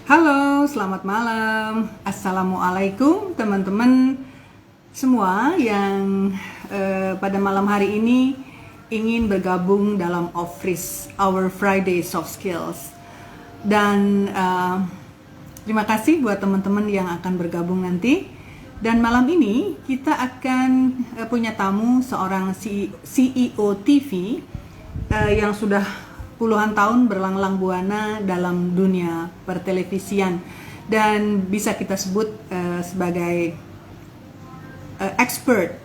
Halo, selamat malam. Assalamualaikum teman-teman semua yang pada malam hari ini ingin bergabung dalam OFRIS, Our Friday Soft Skills. Dan terima kasih buat teman-teman yang akan bergabung nanti. Dan malam ini kita akan punya tamu seorang CEO TV yang sudah puluhan tahun berlanglang buana dalam dunia pertelevisian dan bisa kita sebut sebagai expert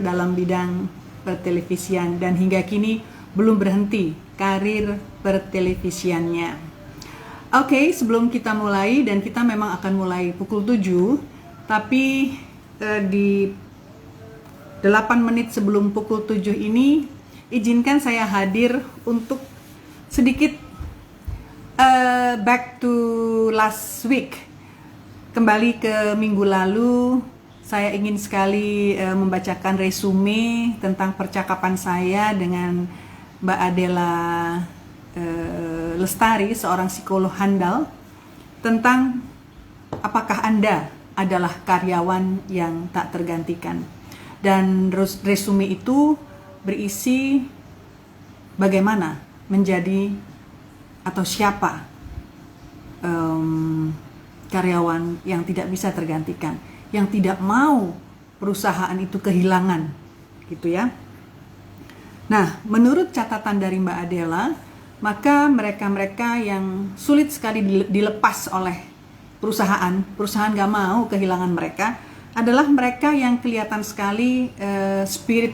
dalam bidang pertelevisian, dan hingga kini belum berhenti karir pertelevisiannya. Oke, sebelum kita mulai, dan kita memang akan mulai pukul 7, tapi di 8 menit sebelum pukul 7 ini izinkan saya hadir untuk sedikit back to last week, kembali ke minggu lalu. Saya ingin sekali membacakan resume tentang percakapan saya dengan Mbak Adela Lestari, seorang psikolog handal, tentang apakah Anda adalah karyawan yang tak tergantikan. Dan resume itu berisi bagaimana menjadi atau siapa karyawan yang tidak bisa tergantikan, yang tidak mau perusahaan itu kehilangan, gitu ya. Nah, menurut catatan dari Mbak Adela, maka mereka-mereka yang sulit sekali dilepas oleh perusahaan gak mau kehilangan mereka, adalah mereka yang kelihatan sekali spirit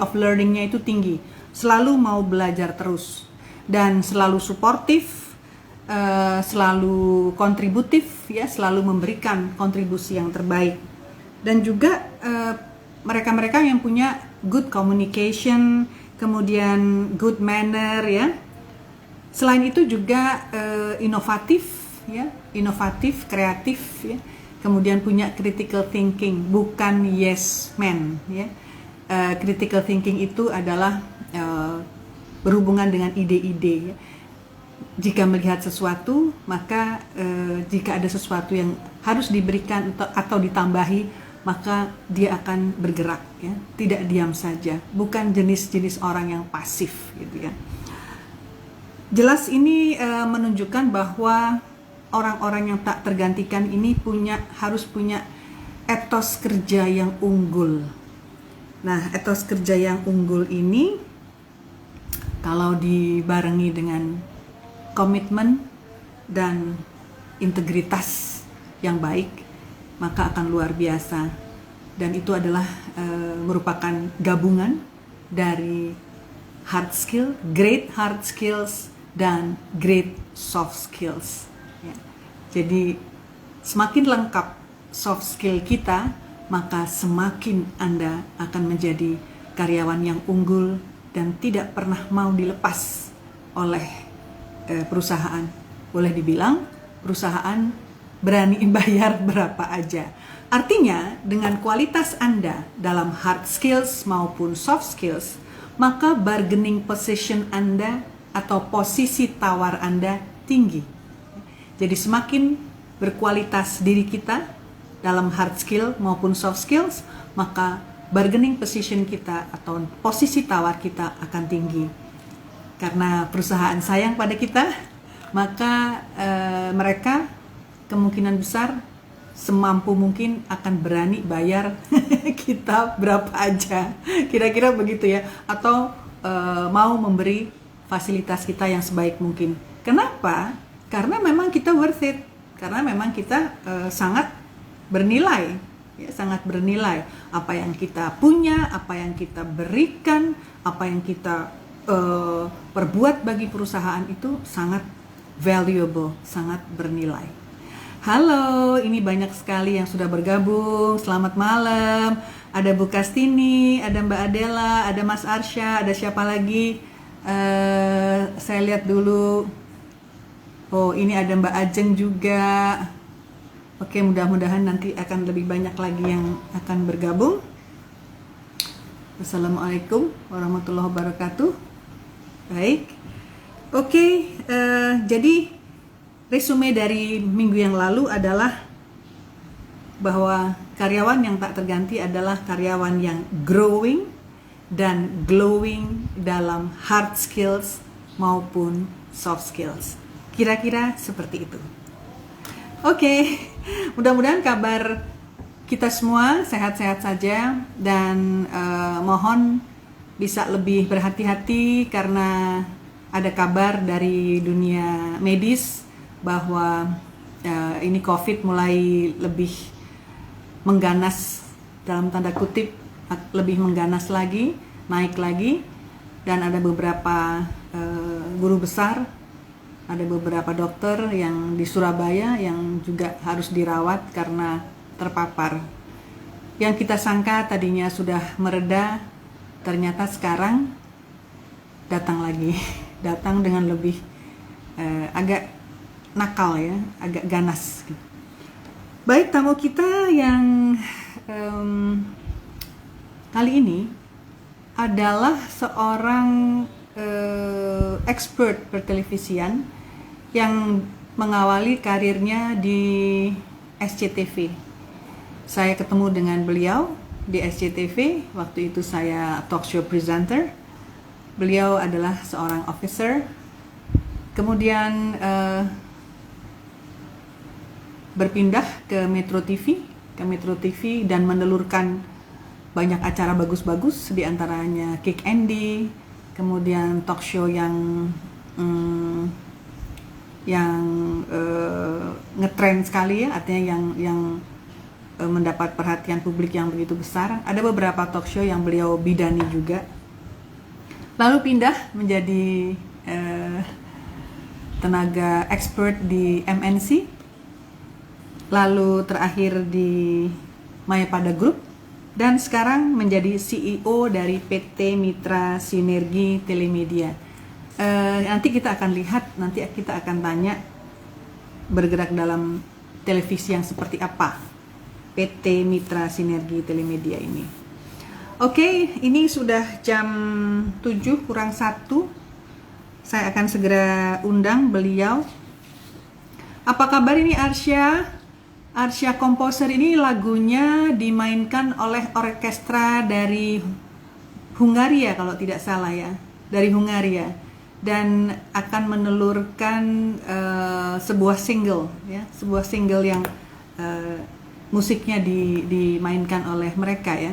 of learningnya itu tinggi, selalu mau belajar terus, dan selalu suportif, selalu kontributif, ya, selalu memberikan kontribusi yang terbaik. Dan juga mereka-mereka yang punya good communication, kemudian good manner, ya. Selain itu juga inovatif, kreatif, ya. Kemudian punya critical thinking, bukan yes man, ya. Critical thinking itu adalah berhubungan dengan ide-ide, ya. Jika melihat sesuatu, maka jika ada sesuatu yang harus diberikan atau ditambahi, maka dia akan bergerak, ya. Tidak diam saja, bukan jenis-jenis orang yang pasif, gitu ya. Jelas ini menunjukkan bahwa orang-orang yang tak tergantikan ini harus punya etos kerja yang unggul. Nah, etos kerja yang unggul ini kalau dibarengi dengan komitmen dan integritas yang baik, maka akan luar biasa. Dan itu adalah merupakan gabungan dari hard skill, great hard skills, dan great soft skills, ya. Jadi semakin lengkap soft skill kita, maka semakin Anda akan menjadi karyawan yang unggul dan tidak pernah mau dilepas oleh perusahaan. Boleh dibilang perusahaan berani bayar berapa aja. Artinya dengan kualitas Anda dalam hard skills maupun soft skills, maka bargaining position Anda atau posisi tawar Anda tinggi. Jadi semakin berkualitas diri kita dalam hard skill maupun soft skills, maka bargaining position kita atau posisi tawar kita akan tinggi. Karena perusahaan sayang pada kita, maka mereka kemungkinan besar semampu mungkin akan berani bayar kita berapa aja, kira-kira begitu ya, atau mau memberi fasilitas kita yang sebaik mungkin. Kenapa? Karena memang kita worth it, karena memang kita sangat bernilai, ya, sangat bernilai. Apa yang kita punya, apa yang kita berikan, apa yang kita perbuat bagi perusahaan itu sangat valuable, sangat bernilai. Halo, ini banyak sekali yang sudah bergabung. Selamat malam. Ada Bu Kastini, ada Mbak Adela, ada Mas Arsya, ada siapa lagi? Saya lihat dulu. Oh, ini ada Mbak Ajeng juga. Oke, mudah-mudahan nanti akan lebih banyak lagi yang akan bergabung. Wassalamualaikum warahmatullahi wabarakatuh. Baik. Oke, jadi resume dari minggu yang lalu adalah bahwa karyawan yang tak terganti adalah karyawan yang growing dan glowing dalam hard skills maupun soft skills. Kira-kira seperti itu. Oke, mudah-mudahan kabar kita semua sehat-sehat saja dan mohon bisa lebih berhati-hati karena ada kabar dari dunia medis bahwa ini COVID mulai lebih mengganas, dalam tanda kutip lebih mengganas lagi, naik lagi, dan ada beberapa guru besar, ada beberapa dokter yang di Surabaya yang juga harus dirawat karena terpapar. Yang kita sangka tadinya sudah mereda, ternyata sekarang datang lagi, datang dengan lebih agak nakal ya, agak ganas. Baik, tamu kita yang kali ini adalah seorang expert pertelevisian yang mengawali karirnya di SCTV. Saya ketemu dengan beliau di SCTV, waktu itu saya talk show presenter. Beliau adalah seorang officer, kemudian berpindah ke Metro TV dan menelurkan banyak acara bagus-bagus, diantaranya Kick Andy, kemudian talk show yang ngetrend sekali ya, artinya yang mendapat perhatian publik yang begitu besar. Ada beberapa talk show yang beliau bidani juga. Lalu pindah menjadi tenaga expert di MNC. Lalu terakhir di Mayapada Group, dan sekarang menjadi CEO dari PT Mitra Sinergi Telemedia. Nanti kita akan lihat, nanti kita akan tanya bergerak dalam televisi yang seperti apa PT Mitra Sinergi Telemedia ini. Oke, ini sudah jam 7 kurang 1. Saya akan segera undang beliau. Apa kabar ini Arsya? Arsya Composer ini lagunya dimainkan oleh orkestra dari Hungaria kalau tidak salah ya, dari Hungaria, dan akan menelurkan sebuah single ya, sebuah single yang musiknya dimainkan oleh mereka ya.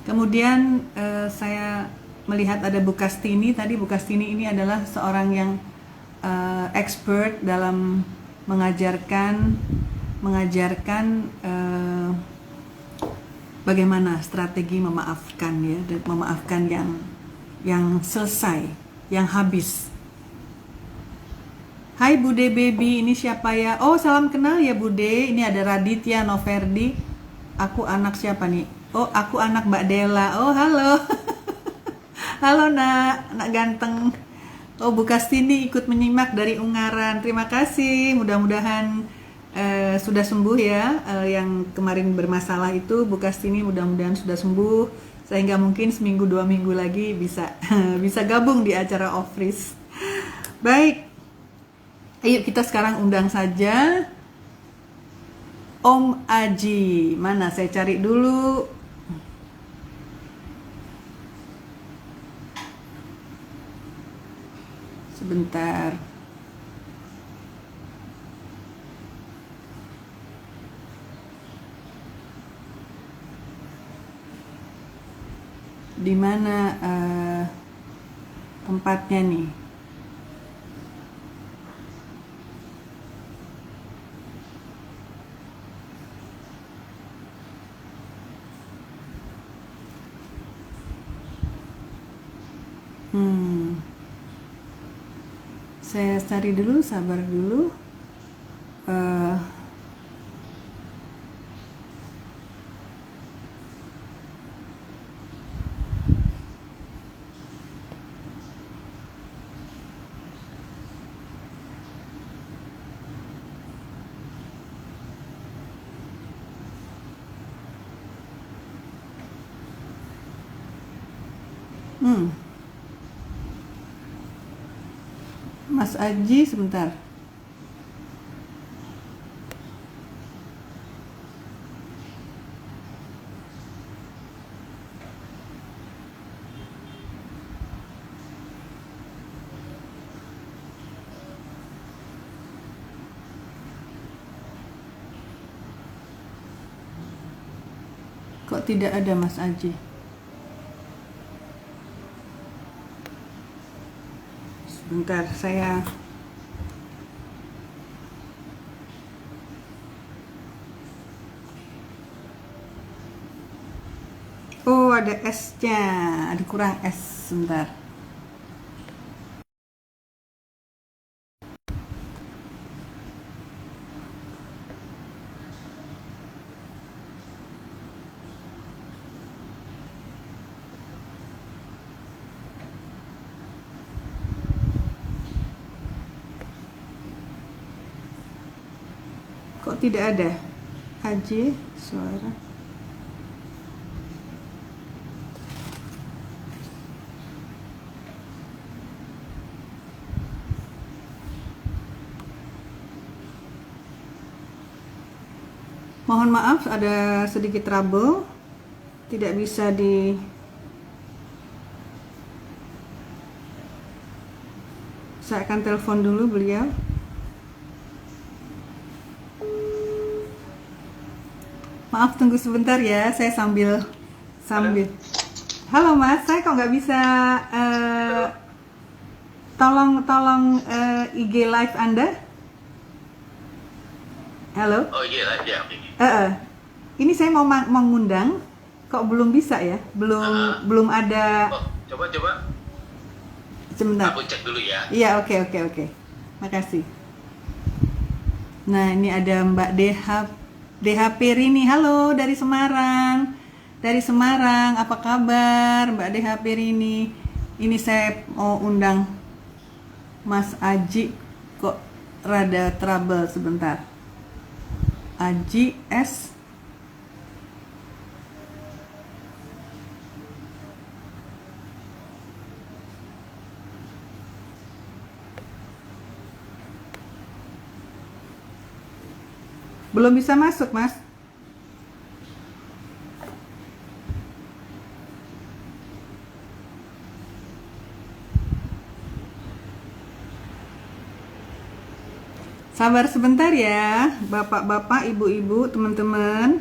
Kemudian saya melihat ada Bu Kastini tadi. Bu Kastini ini adalah seorang yang expert dalam mengajarkan bagaimana strategi memaafkan ya, dan memaafkan yang selesai, yang habis. Hai Bude Baby, ini siapa ya? Oh, salam kenal ya Bude. Ini ada Raditya Noverdi. Aku anak siapa nih? Oh, aku anak Mbak Dela. Oh, halo. Halo nak ganteng. Oh, Bu Kastini ikut menyimak dari Ungaran. Terima kasih. Mudah-mudahan sudah sembuh ya, yang kemarin bermasalah itu Bu Kastini mudah-mudahan sudah sembuh sehingga mungkin seminggu 2 minggu lagi bisa bisa gabung di acara Ofris. Baik, ayo kita sekarang undang saja Om Aji. Mana saya cari dulu. Sebentar. Di mana tempatnya nih? Saya cari dulu, sabar dulu. Mas Aji sebentar. Kok tidak ada Mas Aji? Sebentar, saya oh, ada S-nya, ada kurang S, sebentar. Kok tidak ada? AJ suara. Mohon maaf, ada sedikit trouble. Tidak bisa di saya akan telepon dulu beliau. Maaf, tunggu sebentar ya, saya sambil. Halo Mas, saya kok nggak bisa tolong IG live Anda. Halo. Oh iya, ya. Ini saya mau mengundang, kok belum bisa ya? Belum ada. Oh, coba. Sebentar. Aku cek dulu ya. Iya, oke. Makasih. Nah, ini ada Mbak DHP Rini. Halo, dari Semarang. Apa kabar Mbak DHP Rini? Ini saya mau undang Mas Aji, kok rada trouble sebentar. Aji S. Belum bisa masuk, Mas. Sabar sebentar ya, bapak-bapak, ibu-ibu, teman-teman.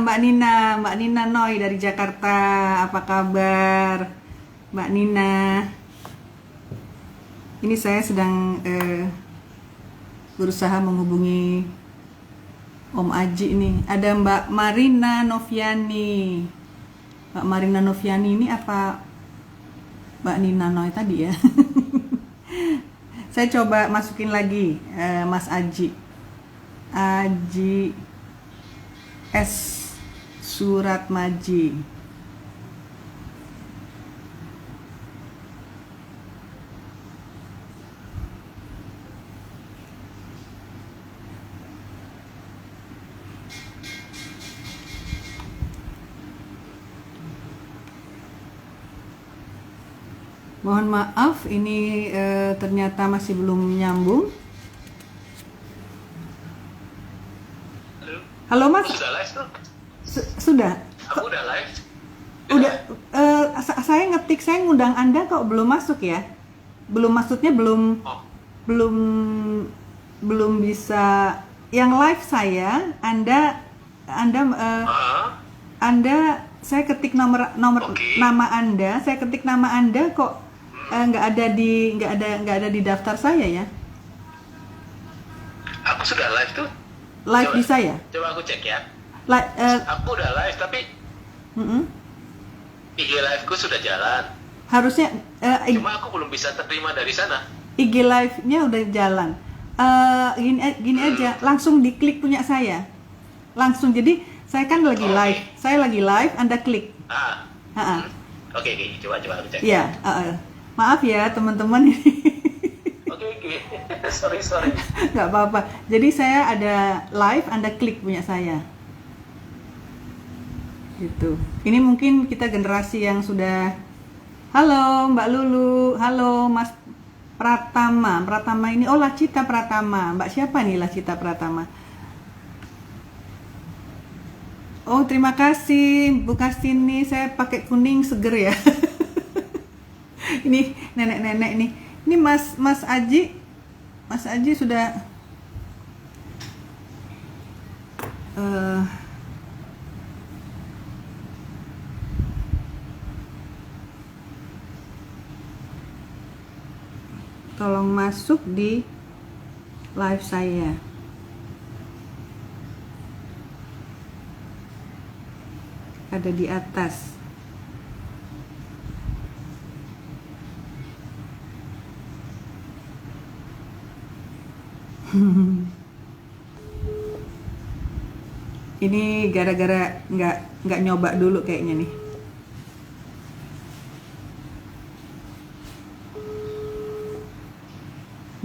Mbak Nina Noy dari Jakarta, apa kabar Mbak Nina? Ini saya sedang berusaha menghubungi Om Aji nih. Ada Mbak Marina Noviani. Mbak Marina Noviani ini apa Mbak Nina Noy tadi ya? Saya coba masukin lagi Mas Aji S. Suratmaji. Mohon maaf, ini ternyata masih belum nyambung. Halo Mas. Sudah live tuh? Sudah. Aku udah live. Udah. Saya ngetik, saya ngundang Anda kok belum masuk ya? Belum, maksudnya belum. Oh. Belum bisa. Yang live saya, Anda saya ketik nama Anda, saya ketik nama Anda kok nggak ada di daftar saya ya? Aku sudah live tuh. Live di saya. Coba aku cek ya. Aku udah live tapi IG live-ku sudah jalan. Harusnya cuma aku belum bisa terima dari sana. IG live-nya udah jalan. Gini aja, langsung diklik punya saya. Langsung, jadi saya kan lagi live. Saya lagi live, Anda klik. Oke, coba aku cek. Iya, maaf ya teman-teman. Oke. Sorry. Nggak apa-apa. Jadi saya ada live, Anda klik punya saya. Gitu. Ini mungkin kita generasi yang sudah. Halo Mbak Lulu, halo Mas Pratama. Pratama ini, oh Lacita Pratama. Mbak siapa nih Lacita Pratama? Oh terima kasih Bu Kastini, saya pakai kuning seger ya. Ini nenek-nenek nih. Ini Mas Aji, Mas Aji sudah eh, tolong masuk di live saya. Ada di atas. Ini gara-gara nggak nyoba dulu kayaknya nih.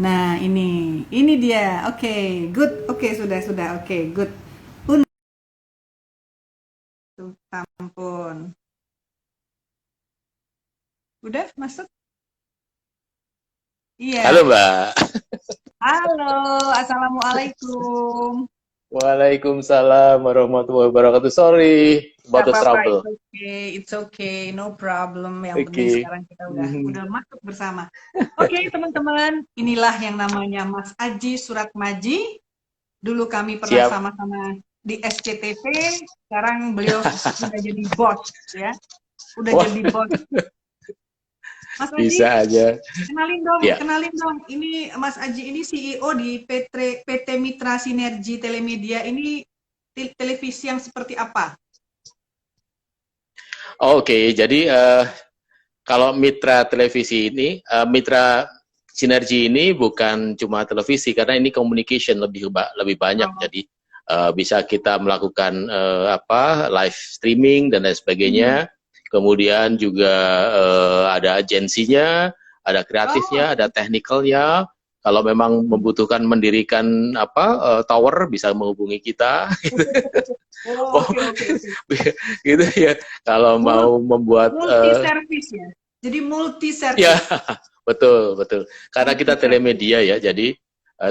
Nah, ini dia. Oke, good. Oke, sudah. Oke, good. Tuh, ampun. Udah masuk? Iya. Halo Mbak. Halo, assalamualaikum. Waalaikumsalam warahmatullahi wabarakatuh. Sorry about the trouble. It's okay, no problem. Yang penting Okay. sekarang kita udah masuk bersama. Oke, teman-teman, inilah yang namanya Mas Aji Suratmaji. Dulu kami pernah Siap. sama-sama di SCTV, sekarang beliau sudah jadi bos ya. Udah Wah. jadi bos. Mas Aji, Bisa aja. kenalin dong, Ya. kenalin dong. Ini Mas Aji ini CEO di PT Mitra Sinergi Telemedia. Ini televisi yang seperti apa? Oke, jadi kalau mitra televisi ini, mitra sinergi ini bukan cuma televisi karena ini communication lebih banyak. Jadi bisa kita melakukan live streaming dan lain sebagainya. Kemudian juga ada agensinya, ada kreatifnya, ada technicalnya. Kalau memang membutuhkan mendirikan tower bisa menghubungi kita. Oke. Gitu ya. Kalau mau membuat multi service ya. Jadi multi service. Ya, betul. Karena kita telemedia ya. Jadi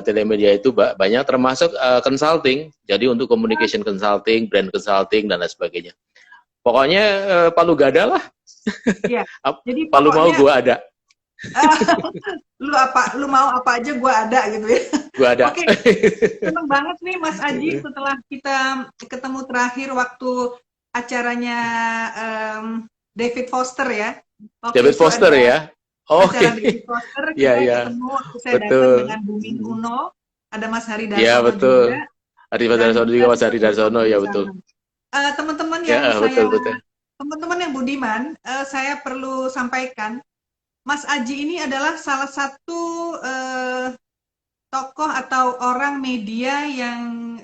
telemedia itu banyak termasuk consulting. Jadi untuk communication consulting, brand consulting dan lain sebagainya. Pokoknya palu gada lah. Iya. Jadi palu pokoknya, mau gua ada. lu mau apa aja gua ada gitu ya. Gua ada. Oke. Seneng banget nih Mas Aji setelah kita ketemu terakhir waktu acaranya David Foster ya. David Foster ya. Acara David Foster kita ketemu waktu saya datang dengan Bumi Uno, ada Mas Hari Darsono ya, betul. juga. Hari Darsono juga, Mas Hari Darsono ya betul. Teman-teman yang teman-teman yang budiman, saya perlu sampaikan, Mas Aji ini adalah salah satu tokoh atau orang media yang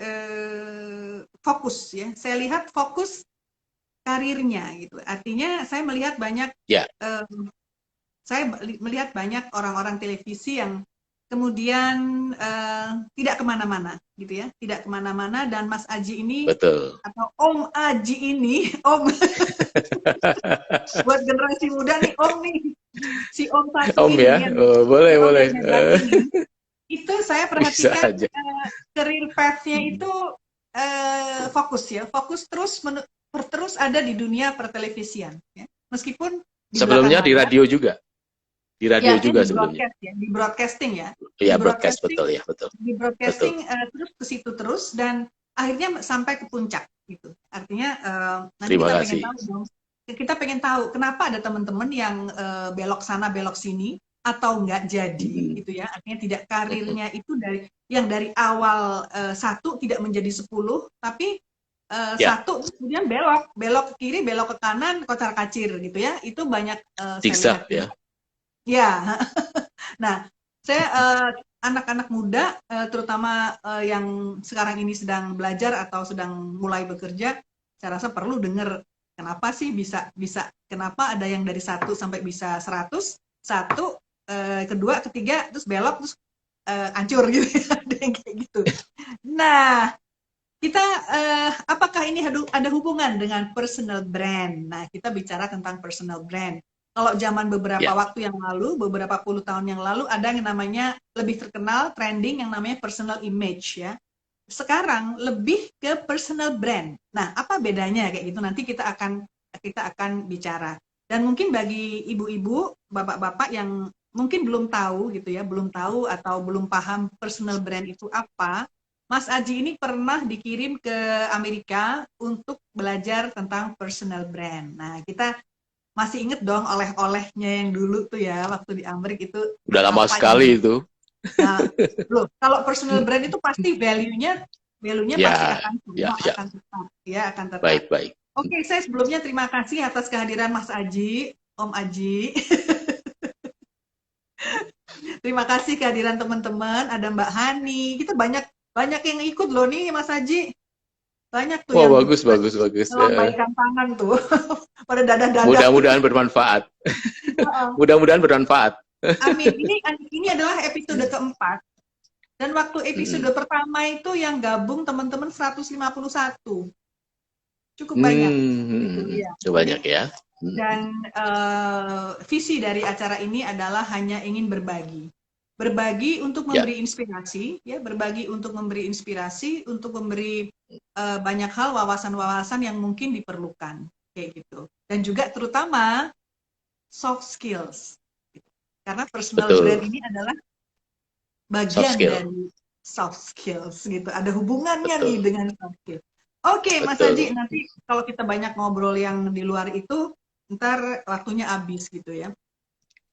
fokus ya. Saya lihat fokus karirnya gitu. Artinya saya melihat banyak banyak orang-orang televisi yang kemudian tidak kemana-mana gitu ya, tidak kemana-mana, dan Mas Aji ini betul. Atau Om Aji ini, Om buat generasi muda nih, Om nih, si Om satu Om ini ya, boleh. Itu saya perhatikan career path-nya itu fokus terus ada di dunia pertelevisian ya. Meskipun sebelumnya di radio juga. Di radio juga sebelumnya. Di broadcasting ya. Iya, broadcast betul ya, betul. Di broadcasting terus ke situ terus dan akhirnya sampai ke puncak gitu. Artinya nanti kita pengen tahu kenapa ada teman-teman yang belok sana belok sini atau nggak jadi gitu ya. Artinya tidak karirnya itu dari awal 1 tidak menjadi 10, tapi 1 kemudian belok ke kiri, belok ke kanan, kocar-kacir gitu ya. Itu banyak saya lihat ya. Ya, nah saya anak-anak muda, terutama yang sekarang ini sedang belajar atau sedang mulai bekerja, saya rasa perlu dengar kenapa sih bisa kenapa ada yang dari 1 sampai bisa 100, kedua, ketiga, terus belok, terus hancur gitu, ada yang kayak gitu. Nah, kita apakah ini ada hubungan dengan personal brand? Nah, kita bicara tentang personal brand. Kalau zaman beberapa Ya, waktu yang lalu, beberapa puluh tahun yang lalu, ada yang namanya lebih terkenal trending yang namanya personal image ya. Sekarang lebih ke personal brand. Nah, apa bedanya kayak gitu? Nanti kita akan bicara. Dan mungkin bagi ibu-ibu, bapak-bapak yang mungkin belum tahu gitu ya, belum tahu atau belum paham personal brand itu apa, Mas Aji ini pernah dikirim ke Amerika untuk belajar tentang personal brand. Nah, kita masih inget dong oleh-olehnya yang dulu tuh ya, waktu di Amerika itu udah lama apa yang sekali itu. nah, loh, kalau personal brand itu pasti value-nya pasti Ya, akan ya, sama, ya. akan tetap, ya akan tetap. Baik, baik. Oke, saya sebelumnya terima kasih atas kehadiran Mas Aji, Om Aji. Terima kasih kehadiran teman-teman, ada Mbak Hani. Kita banyak banyak yang ikut loh nih Mas Aji. Banyak tuh Wah, yang bagus, bagus, bagus. melambaikan tangan tuh. Pada dadah-dadah. Mudah-mudahan bermanfaat. Mudah-mudahan bermanfaat. Amin. Ini adalah episode keempat. Dan waktu episode Mm. pertama itu yang gabung teman-teman 151. Cukup banyak. Gitu, ya. Itu banyak Jadi, ya. dan visi dari acara ini adalah hanya ingin berbagi. Berbagi untuk Ya, memberi inspirasi, ya, berbagi untuk memberi inspirasi, untuk memberi banyak hal wawasan-wawasan yang mungkin diperlukan, kayak gitu. Dan juga terutama soft skills. Karena personal betul. brand ini adalah Soft bagian skill. dari soft skills gitu. Ada hubungannya nih Betul. dengan soft skills. Oke, Mas Haji, Betul. nanti kalau kita banyak ngobrol yang di luar itu, ntar waktunya habis gitu ya.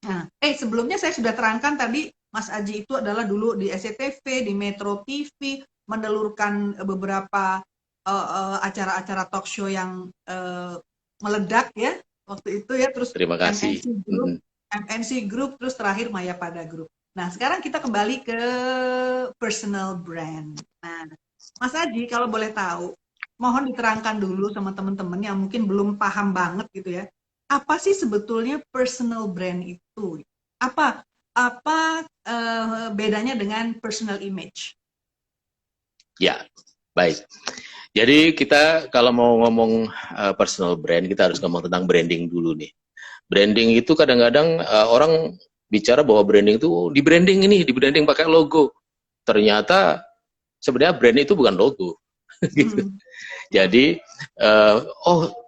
Nah, sebelumnya saya sudah terangkan tadi, Mas Aji itu adalah dulu di SCTV, di Metro TV, menelurkan beberapa acara-acara talk show yang meledak ya waktu itu ya, terus Terima kasih. MNC Group, terus terakhir Mayapada Group. Nah, sekarang kita kembali ke personal brand. Nah, Mas Aji, kalau boleh tahu, mohon diterangkan dulu sama teman-teman yang mungkin belum paham banget gitu ya. Apa sih sebetulnya personal brand itu? Apa bedanya dengan personal image? Ya, baik. Jadi kita kalau mau ngomong personal brand, kita harus ngomong tentang branding dulu nih. Branding itu kadang-kadang orang bicara bahwa branding itu di branding pakai logo. Ternyata sebenarnya brand itu bukan logo. Gitu. Jadi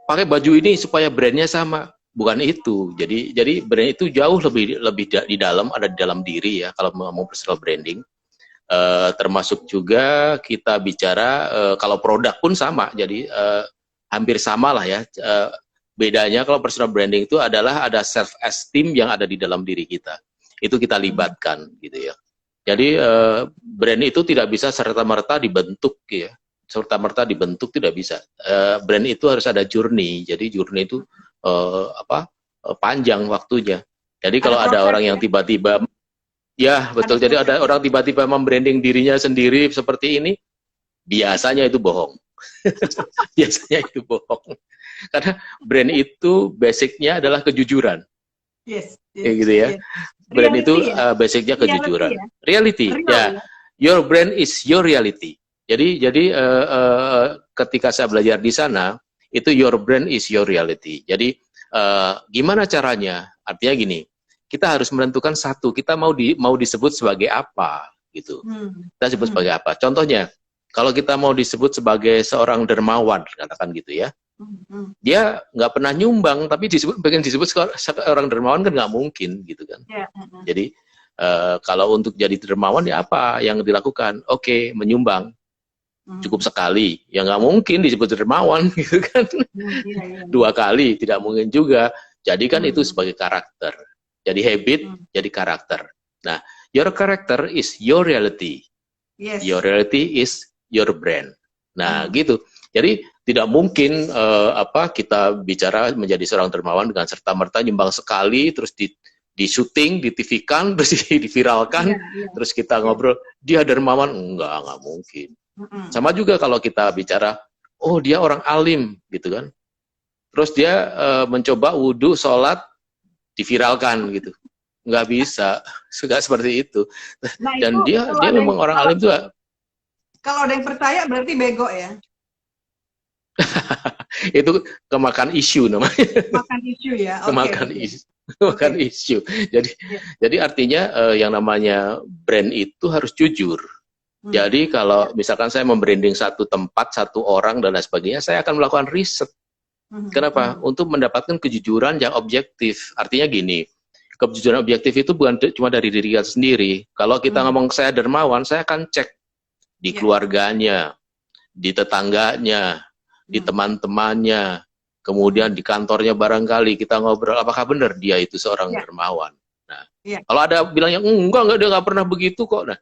pakai baju ini supaya brandnya sama, bukan itu. Jadi brand itu jauh lebih di dalam, ada di dalam diri ya kalau mau personal branding. Termasuk juga kita bicara kalau produk pun sama, jadi hampir sama lah ya. Bedanya kalau personal branding itu adalah ada self esteem yang ada di dalam diri kita, itu kita libatkan gitu ya. Jadi brand itu tidak bisa serta-merta dibentuk ya, serta-merta dibentuk tidak bisa. Brand itu harus ada journey, jadi journey itu panjang waktunya. Jadi kalau ada orang yang tiba-tiba ya betul, jadi ada orang tiba-tiba membranding dirinya sendiri seperti ini, biasanya itu bohong. Biasanya itu bohong. Karena brand itu basicnya adalah kejujuran. Yes, Kayak gitu ya. yes. Brand itu Ya? basicnya kejujuran. Reality Ya. Your brand is your reality. Jadi ketika saya belajar di sana, itu your brand is your reality. Jadi gimana caranya? Artinya gini, kita harus menentukan satu, kita mau disebut sebagai apa gitu. Kita sebut sebagai apa? Contohnya, kalau kita mau disebut sebagai seorang dermawan, katakan gitu ya. Dia nggak pernah nyumbang, tapi pengen disebut seorang dermawan kan nggak mungkin gitu kan. Jadi kalau untuk jadi dermawan ya apa yang dilakukan? Oke, menyumbang. Cukup sekali, ya nggak mungkin disebut dermawan gitu kan. 2 kali tidak mungkin juga. Jadi kan itu sebagai karakter. Jadi habit, jadi karakter. Nah, your character is your reality. Yes. Your reality is your brand. Nah, gitu. Jadi tidak mungkin kita bicara menjadi seorang dermawan dengan serta-merta nyumbang sekali, terus di syuting, di TV-kan, terus diviralkan, terus kita ngobrol, dia dermawan, enggak mungkin. Sama juga kalau kita bicara, oh dia orang alim, gitu kan. Terus dia mencoba wudhu, sholat, diviralkan gitu. Nggak bisa, nggak seperti itu. Dan dia memang orang alim juga. Kalau ada yang percaya berarti bego ya. Itu kemakan isu namanya. Makan isu ya. Oke, Kemakan oke. isu. Oke. Kemakan isu. Jadi Ya. jadi artinya yang namanya brand itu harus jujur. Hmm. Jadi kalau misalkan saya membranding satu tempat, satu orang dan lain sebagainya, saya akan melakukan riset. Kenapa? Untuk mendapatkan kejujuran yang objektif. Artinya gini, kejujuran objektif itu bukan cuma dari diri kita sendiri. Kalau kita ngomong saya dermawan, saya akan cek di Ya. keluarganya, di tetangganya, di teman-temannya, kemudian di kantornya barangkali kita ngobrol, apakah benar dia itu seorang Ya. dermawan. Nah, Ya. kalau ada bilangnya, enggak, dia nggak pernah begitu kok. Nah,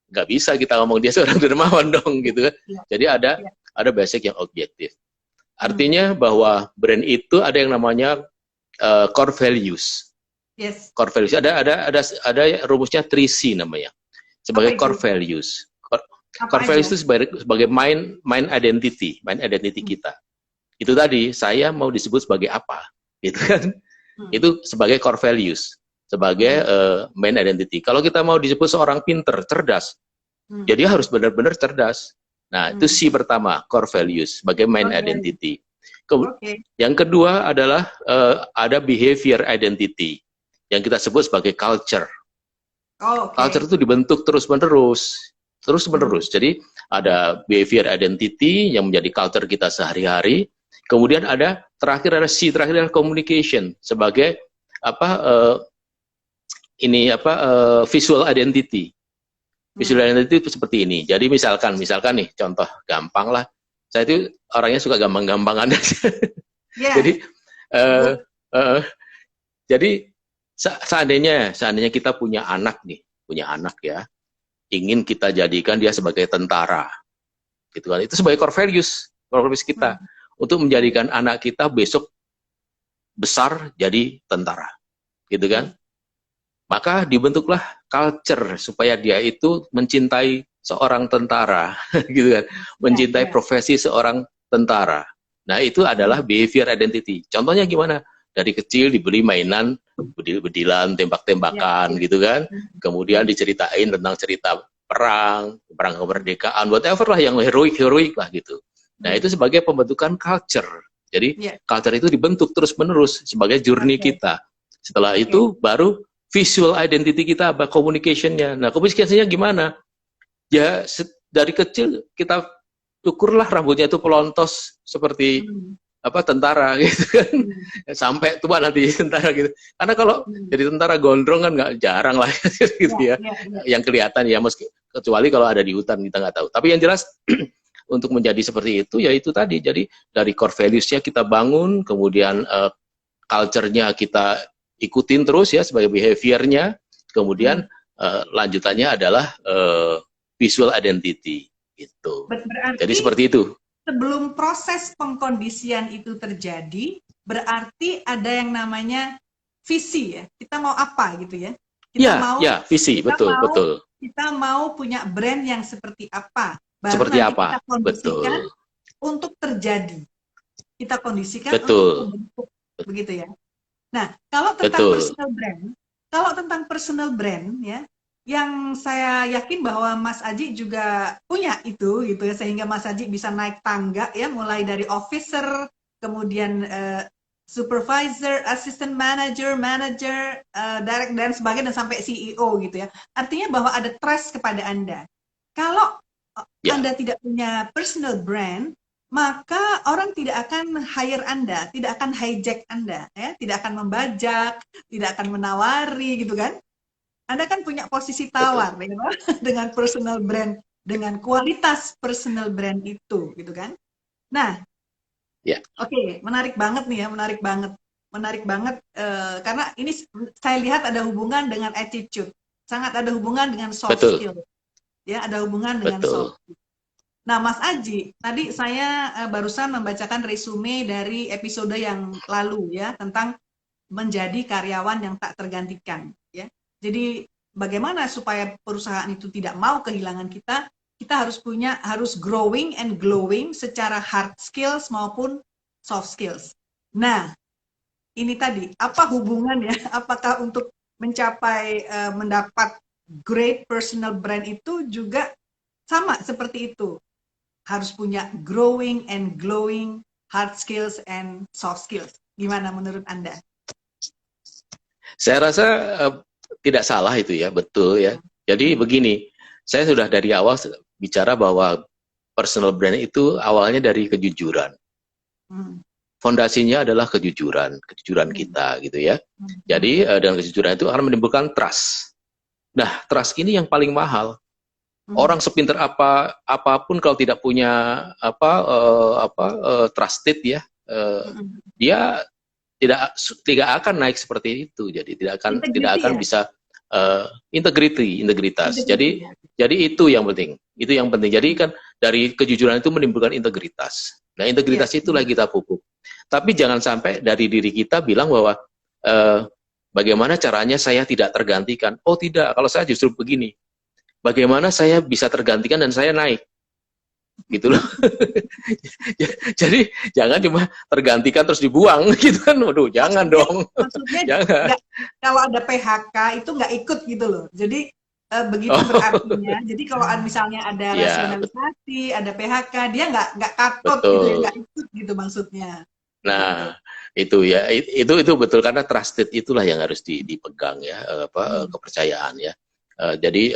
nggak bisa kita ngomong dia seorang dermawan dong, gitu kan. Ya. Jadi Ya. ada basic yang objektif. Artinya bahwa brand itu ada yang namanya core values. Yes. Core values ada rumusnya 3C namanya. Sebagai core values. Core values itu sebagai mind identity kita. Itu tadi saya mau disebut sebagai apa, gitu kan? Itu sebagai core values, sebagai mind identity. Kalau kita mau disebut seorang pinter, cerdas, jadi harus benar-benar cerdas. Nah, itu C pertama, core values, sebagai mind identity. Yang kedua adalah ada behavior identity, yang kita sebut sebagai culture. Culture itu dibentuk terus-menerus. Jadi ada behavior identity yang menjadi culture kita sehari-hari. Kemudian terakhir ada C, terakhir adalah communication sebagai visual identity. Visual identity itu seperti ini. Jadi misalkan nih contoh gampang lah. Saya itu orangnya suka gampang-gampangan. Yeah. Jadi seandainya kita punya anak ya, ingin kita jadikan dia sebagai tentara, gitu kan? Itu sebagai core values kita untuk menjadikan anak kita besok besar jadi tentara, gitu kan? Maka dibentuklah culture supaya dia itu mencintai seorang tentara, gitu kan? Mencintai profesi seorang tentara. Nah, itu adalah behavior identity. Contohnya gimana? Dari kecil dibeli mainan bedil-bedilan, tembak-tembakan, gitu kan? Kemudian diceritain tentang cerita perang kemerdekaan, whatever lah yang heroik lah gitu. Nah, itu sebagai pembentukan culture. Jadi, culture itu dibentuk terus-menerus sebagai journey kita. Setelah itu baru visual identity kita, communication-nya. Nah, communication-nya gimana? Ya, dari kecil kita ukurlah rambutnya itu pelontos seperti tentara gitu kan. Sampai tua nanti tentara gitu. Karena kalau jadi tentara gondrong kan nggak jarang lah gitu ya. Yang kelihatan ya, kecuali kalau ada di hutan kita nggak tahu. Tapi yang jelas untuk menjadi seperti itu ya itu tadi. Jadi dari core values-nya kita bangun, kemudian culture-nya kita ikutin terus ya sebagai behavior-nya, kemudian lanjutannya adalah visual identity gitu. Jadi seperti itu. Sebelum proses pengkondisian itu terjadi, berarti ada yang namanya visi ya. Kita mau apa gitu ya? Visi, betul. Kita mau punya brand yang seperti apa? Baru seperti nanti apa? Kita kondisikan untuk terjadi. Kita kondisikan untuk membentuk, begitu ya. Nah, kalau tentang personal brand ya, yang saya yakin bahwa Mas Aji juga punya itu gitu ya, sehingga Mas Aji bisa naik tangga ya, mulai dari officer, kemudian supervisor, assistant manager, direct dan sebagainya, dan sampai CEO gitu ya. Artinya bahwa ada trust kepada Anda. Kalau Anda tidak punya personal brand, maka orang tidak akan hire Anda, tidak akan hijack Anda, ya, tidak akan membajak, tidak akan menawari, gitu kan? Anda kan punya posisi tawar, ya, dengan personal brand, dengan kualitas personal brand itu, gitu kan? Nah, oke, menarik banget nih ya, menarik banget, karena ini saya lihat ada hubungan dengan attitude, sangat ada hubungan dengan soft skill, ya, ada hubungan dengan soft skill. Nah, Mas Aji, tadi saya barusan membacakan resume dari episode yang lalu ya, tentang menjadi karyawan yang tak tergantikan ya. Jadi bagaimana supaya perusahaan itu tidak mau kehilangan kita? Kita harus growing and glowing secara hard skills maupun soft skills. Nah, ini tadi apa hubungannya? Apakah untuk mencapai mendapat great personal brand itu juga sama seperti itu. Harus punya growing and glowing hard skills and soft skills. Gimana menurut Anda? Saya rasa tidak salah itu ya, betul ya. Jadi begini, saya sudah dari awal bicara bahwa personal brand itu awalnya dari kejujuran. Fondasinya adalah kejujuran kita gitu ya. Jadi dengan kejujuran itu akan menimbulkan trust. Nah, trust ini yang paling mahal. Orang sepintar apapun kalau tidak punya trusted ya, dia tidak akan naik seperti itu. Jadi tidak akan bisa integritas. Jadi itu yang penting. Itu yang penting. Jadi kan dari kejujuran itu menimbulkan integritas. Nah, integritas itulah kita pupuk. Tapi jangan sampai dari diri kita bilang bahwa bagaimana caranya saya tidak tergantikan. Oh tidak, kalau saya justru begini. Bagaimana saya bisa tergantikan dan saya naik. Gitu loh. Jadi jangan cuma tergantikan terus dibuang gitu kan. Waduh, jangan dong. Maksudnya jangan. Kalau ada PHK itu nggak ikut gitu loh. Jadi begitu berartinya. Jadi kalau misalnya ada rasionalisasi, ada PHK, dia nggak takut gitu ya, nggak ikut gitu maksudnya. Nah, itu ya, itu betul karena trusted itulah yang harus dipegang ya, kepercayaan ya. Jadi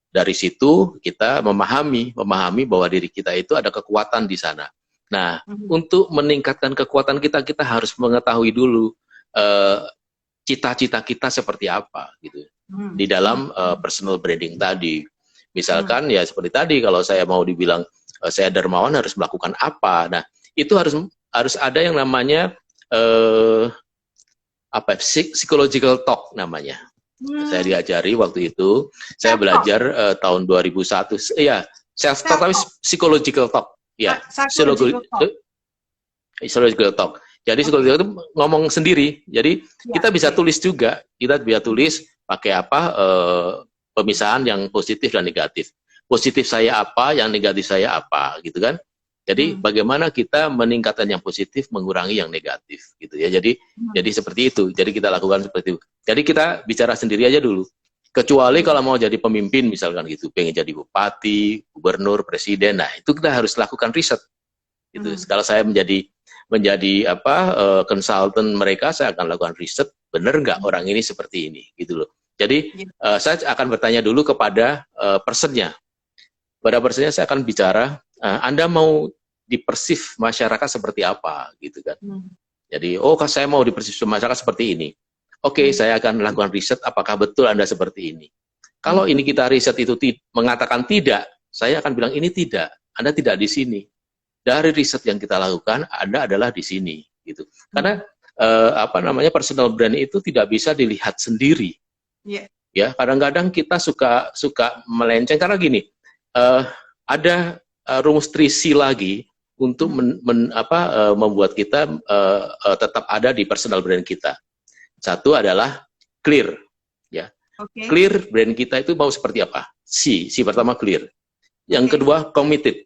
dari situ kita memahami bahwa diri kita itu ada kekuatan di sana. Nah, untuk meningkatkan kekuatan kita harus mengetahui dulu cita-cita kita seperti apa gitu. Di dalam personal branding tadi. Misalkan ya seperti tadi kalau saya mau dibilang saya dermawan harus melakukan apa. Nah, itu harus ada yang namanya psychological talk namanya. Saya diajari waktu itu, saya belajar tahun 2001. Iya, self talk tapi psychological talk. Ya, psychological talk. Jadi psychological itu ngomong sendiri. Jadi kita bisa tulis juga. Kita bisa tulis pakai pemisahan yang positif dan negatif. Positif saya apa, yang negatif saya apa, gitu kan? Jadi bagaimana kita meningkatkan yang positif, mengurangi yang negatif, gitu ya. Jadi seperti itu. Jadi kita lakukan seperti itu. Jadi kita bicara sendiri aja dulu. Kecuali kalau mau jadi pemimpin misalkan gitu, pengen jadi bupati, gubernur, presiden, nah itu kita harus lakukan riset. Gitu. Kalau saya menjadi konsultan mereka, saya akan lakukan riset. Benar nggak orang ini seperti ini, gitu loh. Jadi saya akan bertanya dulu kepada personnya. Pada personnya saya akan bicara. Anda mau dipersif masyarakat seperti apa gitu kan. Jadi, saya mau dipersif masyarakat seperti ini. Oke, saya akan melakukan riset apakah betul Anda seperti ini. Kalau ini kita riset itu mengatakan tidak, saya akan bilang ini tidak. Anda tidak di sini. Dari riset yang kita lakukan, Anda adalah di sini gitu. Karena personal brand itu tidak bisa dilihat sendiri. Ya, kadang-kadang kita suka melenceng karena gini, ada rumus 3C lagi untuk membuat kita tetap ada di personal brand kita. Satu adalah clear, ya. Clear brand kita itu mau seperti apa? C pertama clear. Yang kedua committed.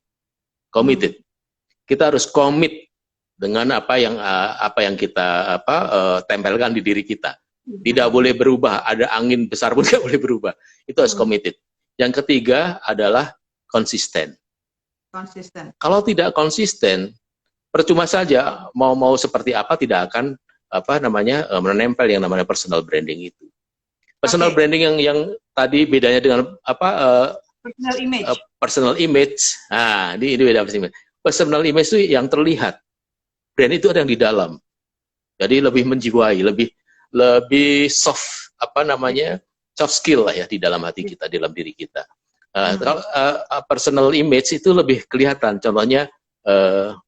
Kita harus komit dengan apa yang kita tempelkan di diri kita. Tidak boleh berubah. Ada angin besar pun tidak boleh berubah. Itu harus committed. Yang ketiga adalah konsisten. Kalau tidak konsisten, percuma saja mau seperti apa tidak akan menempel yang namanya personal branding itu. Personal branding yang tadi bedanya dengan personal image. Personal image. Nah, ini beda personal image. Personal image itu yang terlihat. Brand itu ada yang di dalam. Jadi lebih menjiwai, lebih soft soft skill lah ya di dalam hati kita, di dalam diri kita. Personal image itu lebih kelihatan. Contohnya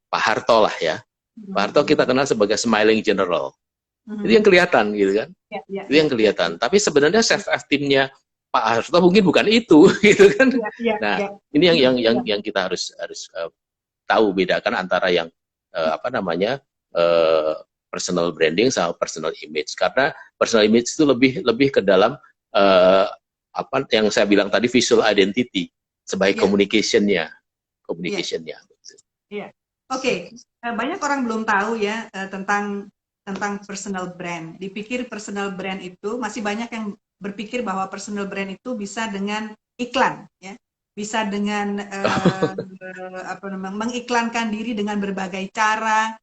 Pak Harto lah ya. Pak Harto kita kenal sebagai smiling general. Itu yang kelihatan gitu kan. Itu yang kelihatan. Tapi sebenarnya self-esteemnya Pak Harto mungkin bukan itu gitu kan. Ini yang kita harus tahu, bedakan antara yang personal branding sama personal image. Karena personal image itu lebih ke dalam yang saya bilang tadi, visual identity sebagai communication-nya. Oke. Banyak orang belum tahu ya tentang personal brand. Dipikir personal brand itu, masih banyak yang berpikir bahwa personal brand itu bisa dengan iklan, ya. bisa dengan apa namanya, mengiklankan diri dengan berbagai cara,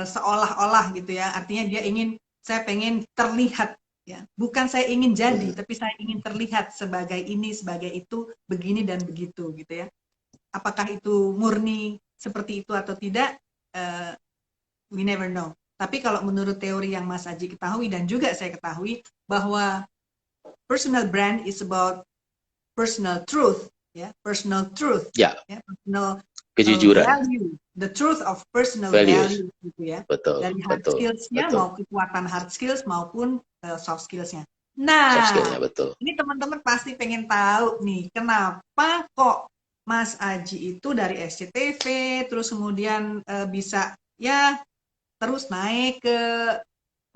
seolah-olah gitu ya. Artinya dia ingin, saya pengen terlihat ya. Bukan saya ingin jadi, tapi saya ingin terlihat sebagai ini, sebagai itu, begini dan begitu gitu ya. Apakah itu murni seperti itu atau tidak? We never know. Tapi kalau menurut teori yang Mas Aji ketahui dan juga saya ketahui bahwa personal brand is about personal truth, ya, personal truth, Ya, ya, personal kejujuran, value, the truth of personal values, value, gitu ya, betul, dari hard betul, skills-nya betul, mau kekuatan hard skills maupun soft skills-nya. soft Nah, skillnya betul. ini teman-teman pasti pengen tahu nih, kenapa kok Mas Aji itu dari SCTV, terus kemudian bisa ya terus naik ke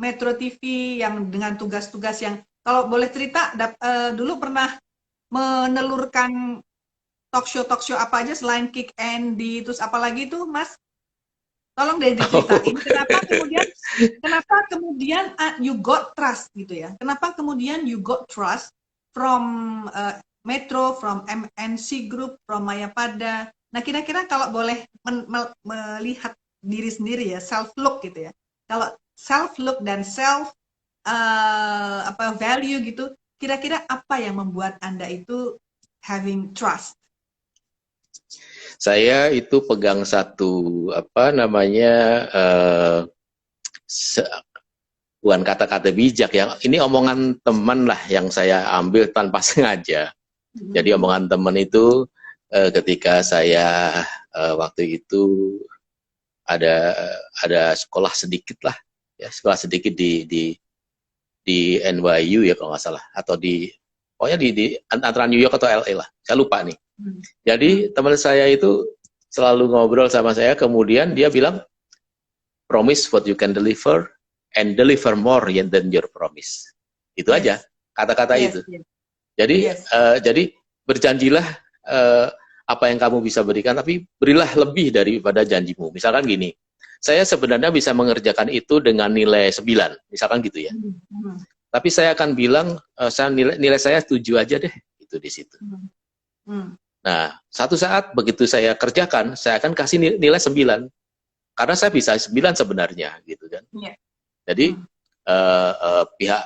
Metro TV yang dengan tugas-tugas yang kalau boleh cerita dulu pernah menelurkan talk show apa aja selain Kick Andy, terus apalagi tuh Mas? Tolong deh diceritain kenapa kemudian you got trust gitu ya? Kenapa kemudian you got trust from Metro, from MNC Group, from Mayapada? Nah, kira-kira kalau boleh melihat diri sendiri ya, self look gitu ya. Kalau self look dan self apa value gitu, kira-kira apa yang membuat Anda itu having trust? Saya itu pegang satu apa namanya bukan kata-kata bijak ya. Ini omongan teman lah yang saya ambil tanpa sengaja. Jadi omongan teman itu ketika saya waktu itu ada sekolah sedikit lah, ya sekolah sedikit di NYU ya kalau nggak salah, atau pokoknya di antara New York atau LA lah, saya lupa nih. Jadi teman saya itu selalu ngobrol sama saya, kemudian dia bilang, promise what you can deliver and deliver more than your promise. Itu aja kata-kata itu. Jadi berjanjilah apa yang kamu bisa berikan, tapi berilah lebih daripada janjimu. Misalkan gini, saya sebenarnya bisa mengerjakan itu dengan nilai 9, misalkan gitu ya. Tapi saya akan bilang, nilai saya 7 aja deh, itu di situ. Nah, satu saat begitu saya kerjakan, saya akan kasih nilai 9. Karena saya bisa 9 sebenarnya, gitu kan. Jadi, pihak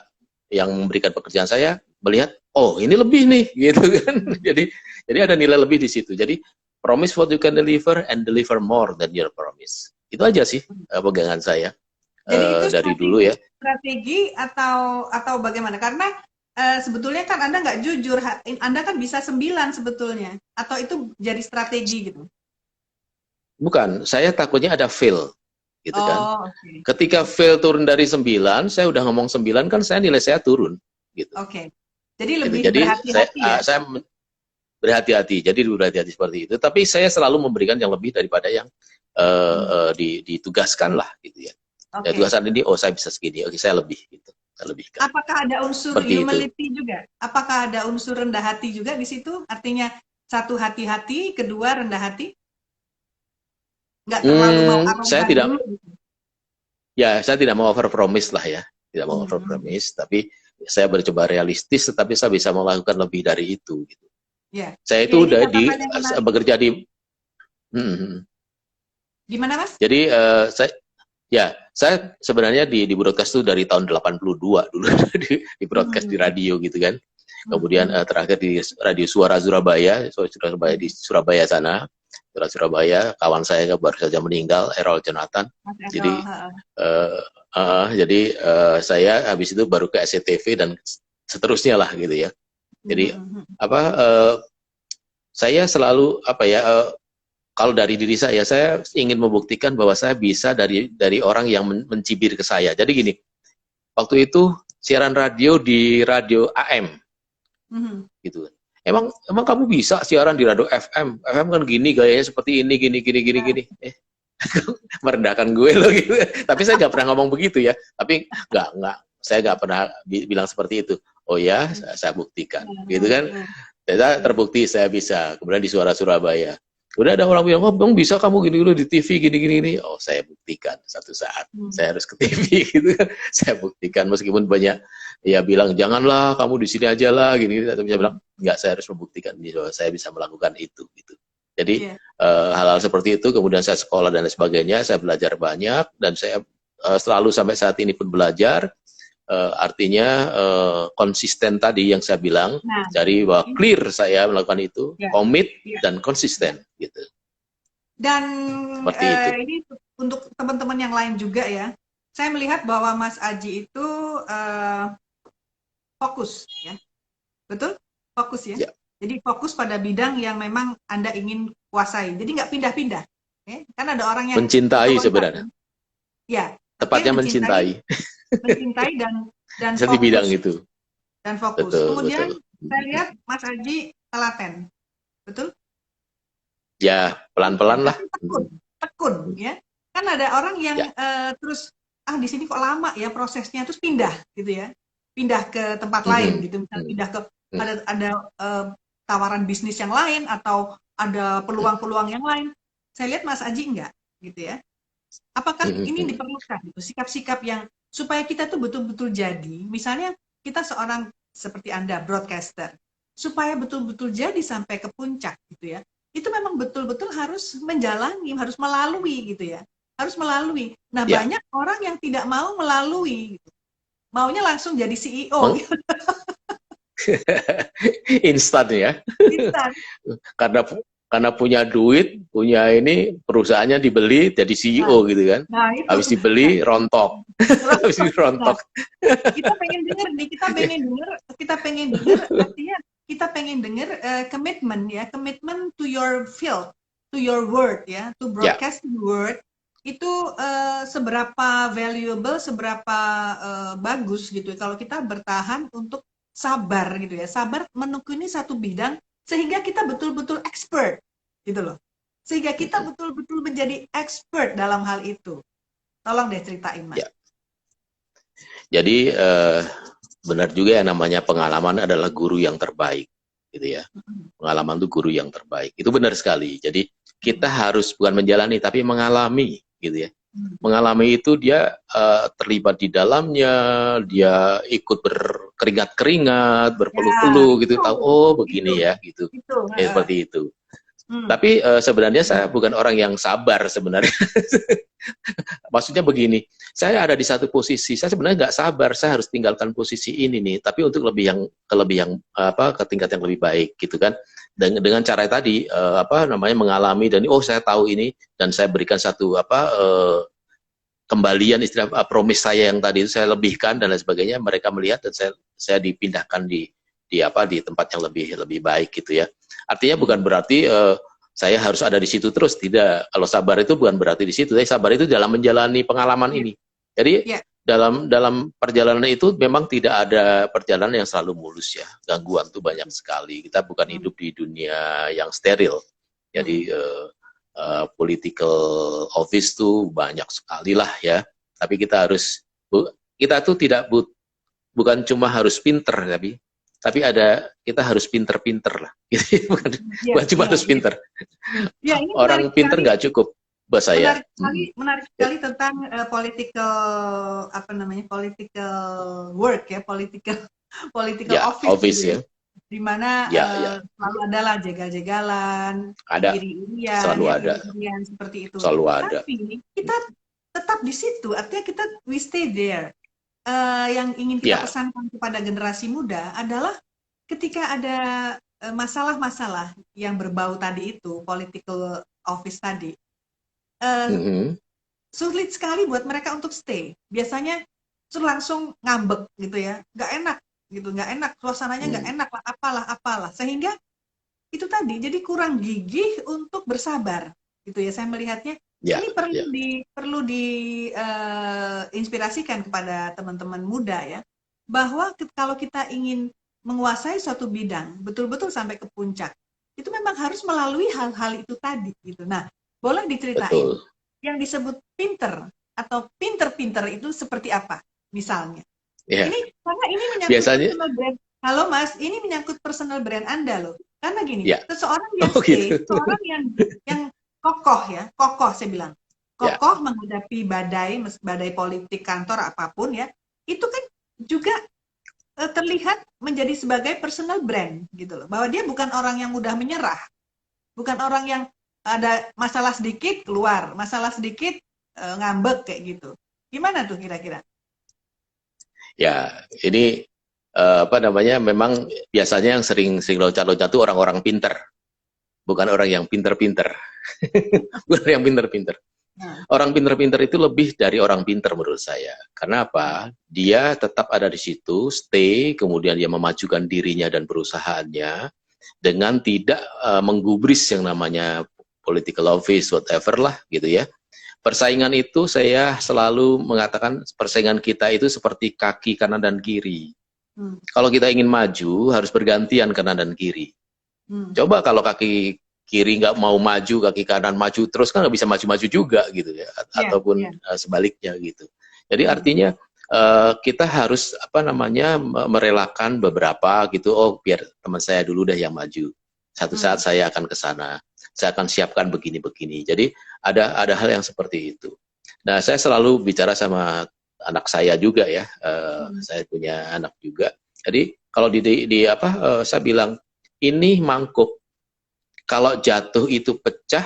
yang memberikan pekerjaan saya melihat, oh ini lebih nih, gitu kan. Jadi ada nilai lebih di situ. Jadi, promise what you can deliver and deliver more than your promise. Itu aja sih pegangan saya. Jadi itu dari dulu ya. Strategi atau bagaimana? Karena sebetulnya kan Anda nggak jujur, Anda kan bisa 9 sebetulnya. Atau itu jadi strategi gitu? Bukan, saya takutnya ada fail. Gitu kan. Okay. Ketika fail turun dari 9, saya udah ngomong 9 kan nilai saya turun. Gitu. Oke. Jadi lebih gitu. berhati-hati ya? Saya berhati-hati, jadi berhati-hati seperti itu. Tapi saya selalu memberikan yang lebih daripada yang ditugaskan lah gitu ya. Ya tugasan ini, saya bisa segini, oke saya lebih gitu. Saya lebihkan. Apakah ada unsur humility juga? Apakah ada unsur rendah hati juga di situ? Artinya satu hati-hati, kedua rendah hati? Nggak terlalu mau arogan saya tidak, dulu. Ya, saya tidak mau over promise lah ya. Tidak mau over promise, tapi saya mencoba realistis, tetapi saya bisa melakukan lebih dari itu gitu. Saya itu udah bekerja di Gimana Mas? Jadi saya sebenarnya di broadcast itu dari tahun 82 dulu di broadcast di radio gitu kan. Kemudian terakhir di radio Suara Surabaya di Surabaya sana. Surabaya, kawan saya baru saja meninggal, Errol Jonathan. Jadi saya habis itu baru ke SCTV dan seterusnya lah gitu ya. Jadi saya selalu kalau dari diri saya ingin membuktikan bahwa saya bisa dari orang yang mencibir ke saya. Jadi gini, waktu itu siaran radio di radio AM, gitu. Emang kamu bisa siaran di radio FM? FM kan gini gayanya seperti ini, gini. Merendahkan gue loh gitu. Tapi saya nggak pernah ngomong begitu ya. Tapi saya nggak pernah bilang seperti itu. Oh ya, saya buktikan, gitu kan? Saya terbukti saya bisa. Kemudian di Suara Surabaya. Udah ada orang bilang, oh bisa kamu gini di TV gini. Oh saya buktikan satu saat saya harus ke TV gitu kan. Saya buktikan meskipun banyak ya bilang janganlah kamu di sini aja lah gini. Tapi saya bilang nggak saya harus membuktikan bahwa saya bisa melakukan itu gitu. Jadi Iya. hal-hal seperti itu, kemudian saya sekolah dan lain sebagainya, saya belajar banyak dan saya selalu sampai saat ini pun belajar. Artinya konsisten tadi yang saya bilang, Nah, jadi bahwa ini clear saya melakukan itu, ya, komit ya, dan ya. konsisten gitu. Dan Seperti itu. ini untuk teman-teman yang lain juga ya. Saya melihat bahwa Mas Aji itu fokus ya. Betul? Fokus ya. Ya. Jadi fokus pada bidang yang memang Anda ingin kuasai. Jadi nggak pindah-pindah. Ya. Kan ada orang yang Mencintai loncat-loncat. sebenarnya. Ya, oke, Tepatnya mencintai. mencintai dan Di bidang fokus itu. dan fokus. Betul, Kemudian betul. saya lihat Mas Aji telaten. Betul? Ya, pelan-pelan lah. Tapi tekun ya. Kan ada orang yang Ya. Terus di sini kok lama ya prosesnya, terus pindah gitu ya. Pindah ke tempat lain gitu, misalnya pindah ke ada tawaran bisnis yang lain atau ada peluang-peluang yang lain. Saya lihat Mas Aji enggak gitu ya. Apakah ini diperlukan gitu, sikap-sikap yang supaya kita tuh betul-betul jadi, misalnya kita seorang seperti Anda broadcaster, supaya betul-betul jadi sampai ke puncak gitu ya. Itu memang betul-betul harus menjalani, harus melalui gitu ya. Harus melalui. Nah, Ya. banyak orang yang tidak mau melalui gitu. Maunya langsung jadi CEO gitu. Instan ya. Instan. Karena punya duit, punya ini perusahaannya dibeli jadi CEO gitu kan. Nah, itu. Habis dibeli rontok. Habis rontok. Nah, kita pengen dengar nih, kita pengen dengar artinya kita pengen dengar komitmen ya, komitmen to your field, to your word ya, to broadcast the word itu seberapa valuable, seberapa bagus gitu ya, kalau kita bertahan untuk sabar gitu ya, sabar menekuni satu bidang sehingga kita betul-betul expert gitu loh, sehingga kita betul-betul menjadi expert dalam hal itu. Tolong deh ceritain Mas. Ya. Jadi benar juga ya, namanya pengalaman adalah guru yang terbaik gitu ya. Pengalaman itu guru yang terbaik. Itu benar sekali. Jadi kita harus bukan menjalani tapi mengalami gitu ya. Mengalami itu dia terlibat di dalamnya, dia ikut berkeringat-keringat, berpeluh-peluh gitu, tahu oh begini ya gitu. Ya, seperti itu. Tapi sebenarnya saya bukan orang yang sabar sebenarnya. Maksudnya begini, saya ada di satu posisi, saya sebenarnya nggak sabar, saya harus tinggalkan posisi ini nih, tapi untuk ke tingkat yang lebih baik gitu kan. Dengan cara tadi mengalami dan saya tahu ini dan saya berikan satu kembalian istilah promise saya yang tadi itu saya lebihkan dan lain sebagainya, mereka melihat dan saya dipindahkan di tempat yang lebih baik gitu ya. Artinya bukan berarti saya harus ada di situ terus, tidak. Kalau sabar itu bukan berarti di situ, tapi sabar itu dalam menjalani pengalaman ini. Jadi dalam perjalanan itu memang tidak ada perjalanan yang selalu mulus ya. Gangguan tuh banyak sekali. Kita bukan hidup di dunia yang steril. Jadi political office tuh banyak sekali lah ya. Tapi kita tuh bukan cuma harus pinter, tapi kita harus pinter-pinter lah. bukan cuma harus pinter. Ya, ini orang pinter nggak cukup buat saya. Menarik sekali tentang political work ya, political office gitu ya. Di mana selalu adalah jegal-jegalan, iri-irian, selalu ada, seperti itu. Selalu ada. Tapi kita tetap di situ, artinya we stay there. Yang ingin kita pesankan kepada generasi muda adalah ketika ada masalah-masalah yang berbau tadi itu, political office tadi, sulit sekali buat mereka untuk stay. Biasanya langsung ngambek gitu ya, nggak enak, suasananya nggak enak lah, apalah. Sehingga itu tadi, jadi kurang gigih untuk bersabar, gitu ya. Saya melihatnya ini perlu diinspirasikan kepada teman-teman muda ya, bahwa kalau kita ingin menguasai suatu bidang betul-betul sampai ke puncak, itu memang harus melalui hal-hal itu tadi gitu. Nah, boleh diceritain yang disebut pinter atau pinter-pinter itu seperti apa misalnya? Ini karena ini menyangkut personal brand. Halo Mas, ini menyangkut personal brand Anda loh. Karena gini, seseorang yang seseorang yang kokoh saya bilang, kokoh menghadapi badai politik kantor apapun ya, itu kan juga terlihat menjadi sebagai personal brand gitu loh. Bahwa dia bukan orang yang mudah menyerah, bukan orang yang ada masalah sedikit keluar, masalah sedikit ngambek kayak gitu. Gimana tuh kira-kira? Ya, ini apa namanya? Memang biasanya yang sering loncat-loncat itu orang-orang pinter, bukan orang yang pinter-pinter, bukan yang pinter-pinter. Nah, Orang pinter-pinter itu lebih dari orang pinter menurut saya. Karena apa? Dia tetap ada di situ, stay, kemudian dia memajukan dirinya dan perusahaannya dengan tidak menggubris yang namanya political office, whatever lah gitu ya. Persaingan itu saya selalu mengatakan persaingan kita itu seperti kaki kanan dan kiri. hmm, Kalau kita ingin maju harus bergantian kanan dan kiri. hmm, Coba kalau kaki kiri nggak mau maju, kaki kanan maju terus kan nggak bisa maju-maju juga gitu ya, ya, ataupun ya, sebaliknya gitu. Jadi hmm, artinya kita harus apa namanya merelakan beberapa gitu. Oh biar teman saya dulu deh yang maju. Satu saat hmm, saya akan ke sana. Saya akan siapkan begini-begini. Jadi ada hal yang seperti itu. Nah saya selalu bicara sama anak saya juga ya. hmm, Saya punya anak juga. Jadi kalau di apa saya bilang ini mangkuk. Kalau jatuh itu pecah,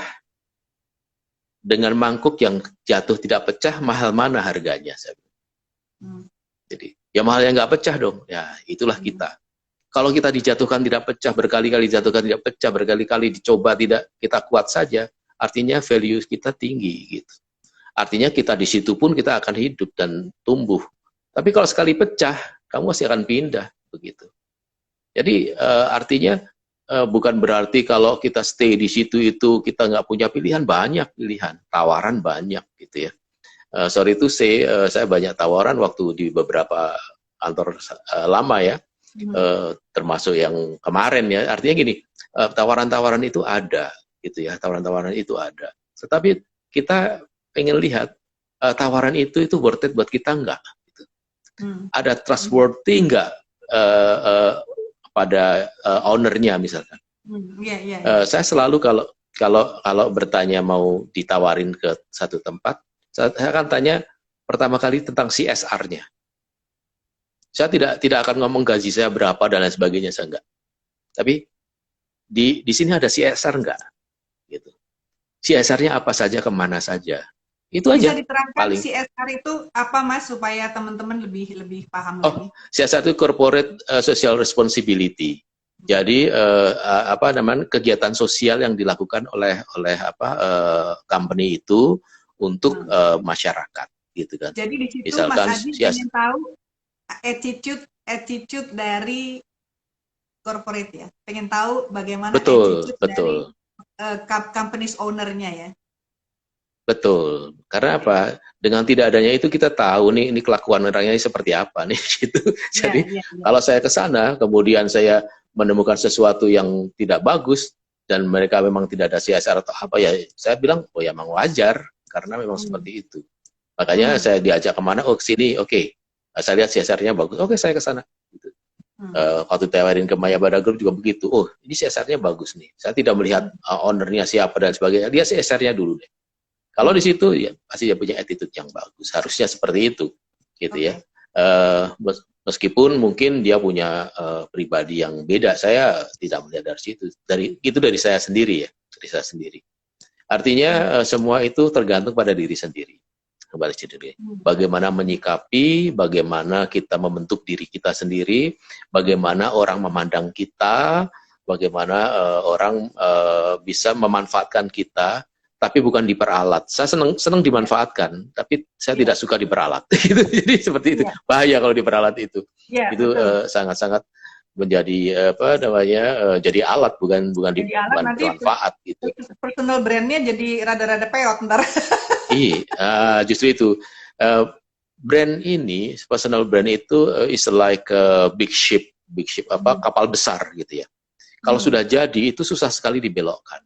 dengan mangkuk yang jatuh tidak pecah, mahal mana harganya? hmm, Jadi, ya mahal yang nggak pecah dong. Ya, itulah hmm, kita. Kalau kita dijatuhkan tidak pecah, berkali-kali dijatuhkan tidak pecah, berkali-kali dicoba tidak kita kuat saja, artinya value kita tinggi gitu. Artinya kita di situ pun kita akan hidup dan tumbuh. Tapi kalau sekali pecah, kamu pasti akan pindah begitu. Jadi artinya bukan berarti kalau kita stay di situ itu kita nggak punya pilihan, banyak pilihan, tawaran banyak gitu ya. Sorry itu saya banyak tawaran waktu di beberapa kantor lama ya, hmm, termasuk yang kemarin ya. Artinya gini, tawaran-tawaran itu ada gitu ya, tawaran-tawaran itu ada. Tetapi kita pengen lihat tawaran itu worth it buat kita nggak? Gitu. hmm, Ada hmm, trustworthy nggak uh, uh, pada ownernya misalkan? hmm, ya, ya, ya. Saya selalu kalau bertanya mau ditawarin ke satu tempat, saya akan tanya pertama kali tentang CSR-nya. Saya tidak akan ngomong gaji saya berapa dan lain sebagainya, saya enggak. Tapi di sini ada CSR enggak? Gitu. CSR-nya apa saja, kemana saja. Itu Bisa aja diterangkan paling. CSR itu apa Mas supaya teman-teman lebih lebih paham Oh, lagi? CSR itu Corporate Social Responsibility. Jadi apa namanya kegiatan sosial yang dilakukan oleh apa company itu untuk Hmm. masyarakat gitu kan. Jadi di situ Mas Misalkan Aji ya ingin tahu attitude dari corporate ya. Pengen tahu bagaimana betul, attitude dari betul. company's ownernya ya. Betul. Karena Oke. apa? Dengan tidak adanya itu kita tahu nih ini kelakuan orangnya seperti apa nih gitu. Ya, Jadi ya, ya. kalau saya ke sana kemudian saya menemukan sesuatu yang tidak bagus dan mereka memang tidak ada CSR atau apa ya, saya bilang oh ya memang wajar karena memang Hmm. seperti itu. Makanya Hmm. saya diajak kemana? Oh ke sini, oke. Saya lihat CSR-nya bagus, oke saya ke sana. Gitu. Hmm. Waktu tawarin ke Maya Bada Group juga begitu. Oh ini CSR-nya bagus nih. Saya tidak melihat Hmm. ownernya siapa dan sebagainya. Dia CSR-nya dulu deh. Kalau di Hmm. situ ya pasti dia punya attitude yang bagus. Harusnya seperti itu, gitu ya. Oke. Meskipun mungkin dia punya pribadi yang beda, saya tidak melihat dari situ. Dari saya sendiri ya, dari saya sendiri. Hmm. Artinya semua itu tergantung pada diri sendiri, kembali sendiri. Hmm. Bagaimana menyikapi, bagaimana kita membentuk diri kita sendiri, bagaimana orang memandang kita, bagaimana orang bisa memanfaatkan kita tapi bukan diperalat. Saya senang dimanfaatkan, tapi saya Ya, tidak suka diperalat. Gitu. Jadi seperti itu. ya, Bahaya kalau diperalat itu. ya, Itu betul. sangat-sangat menjadi apa namanya jadi alat Jadi alat bukan nanti bermanfaat gitu. personal brandnya jadi rada-rada peot ntar. Justru itu. Uh, Brand ini, personal brand itu is like a big ship apa Hmm. kapal besar gitu ya. Kalau Hmm. sudah jadi itu susah sekali dibelokkan.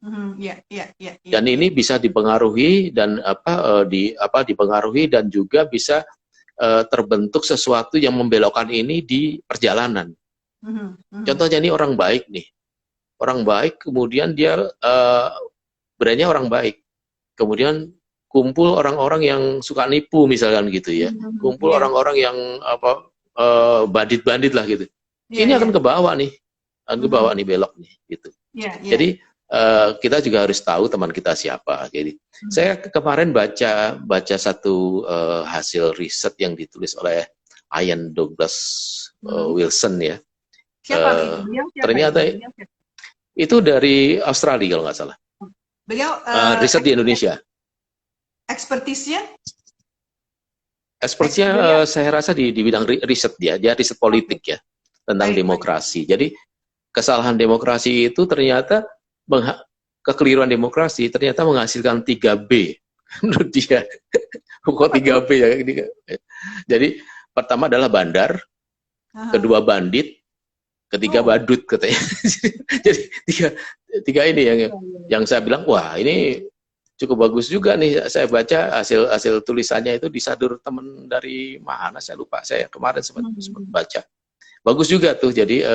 Hmm. Ya, ya, ya, ya, Dan ya. ini bisa dipengaruhi dan dipengaruhi dan juga bisa terbentuk sesuatu yang membelokkan ini di perjalanan. Hmm. Hmm. Contohnya ini orang baik nih, orang baik kemudian dia brandnya orang baik, kemudian kumpul orang-orang yang suka nipu misalkan gitu ya, Hmm. kumpul Ya. orang-orang yang apa bandit-bandit lah gitu. Iya, Ini iya. akan ke bawah nih, akan ke bawah nih, belok nih gitu. Iya, iya. Jadi kita juga harus tahu teman kita siapa. Jadi saya kemarin baca satu hasil riset yang ditulis oleh Ian Douglas Wilson ya. Siapa itu? Beliau siapa itu? Ternyata Beliau siapa? itu dari Australia kalau nggak salah. Beliau Riset di Indonesia. ekspertisnya? Expertnya saya rasa di bidang riset dia riset politik ya tentang Baik, demokrasi. Jadi kesalahan demokrasi itu ternyata kekeliruan demokrasi ternyata menghasilkan 3B menurut dia. Kok 3B ya? Jadi pertama adalah bandar, kedua bandit, ketiga badut katanya. Jadi tiga ini yang saya bilang wah ini cukup bagus juga nih. Saya baca hasil tulisannya itu disadur teman dari mana saya lupa, saya kemarin sempat baca. Bagus juga tuh. Jadi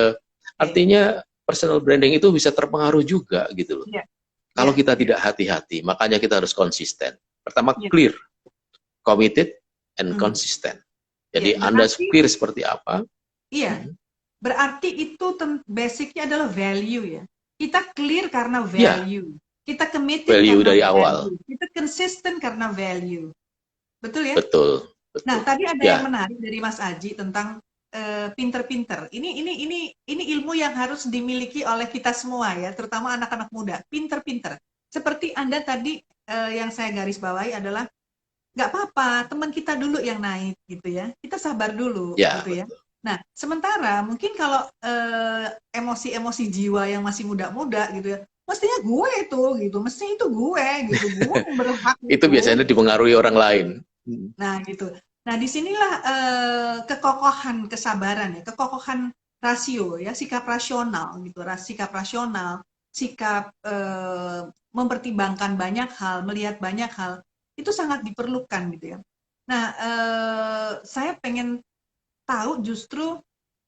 artinya personal branding itu bisa terpengaruh juga gitu loh. Kalau kita tidak hati-hati, makanya kita harus konsisten. Pertama clear, committed, and consistent. Jadi Anda clear seperti apa? Iya. Berarti itu basicnya adalah value ya. Kita clear karena value. Kita committed value karena dari value. awal. Kita consistent karena value. Betul ya? Betul. Nah, tadi ada yang menarik dari Mas Aji tentang pinter-pinter. Ini ilmu yang harus dimiliki oleh kita semua ya, terutama anak-anak muda. Pinter-pinter. Seperti Anda tadi yang saya garis bawahi adalah nggak apa-apa, teman kita dulu yang naik gitu ya. Kita sabar dulu gitu ya. Nah, sementara mungkin kalau emosi-emosi jiwa yang masih muda-muda gitu ya, mestinya gue itu gue gitu, gue berhak. Itu biasanya dipengaruhi orang lain. Nah, gitu. Nah, disinilah kekokohan kesabaran ya, kekokohan rasio ya, sikap rasional gitu, sikap rasional, sikap mempertimbangkan banyak hal, melihat banyak hal, itu sangat diperlukan gitu ya. Nah, saya pengen tahu justru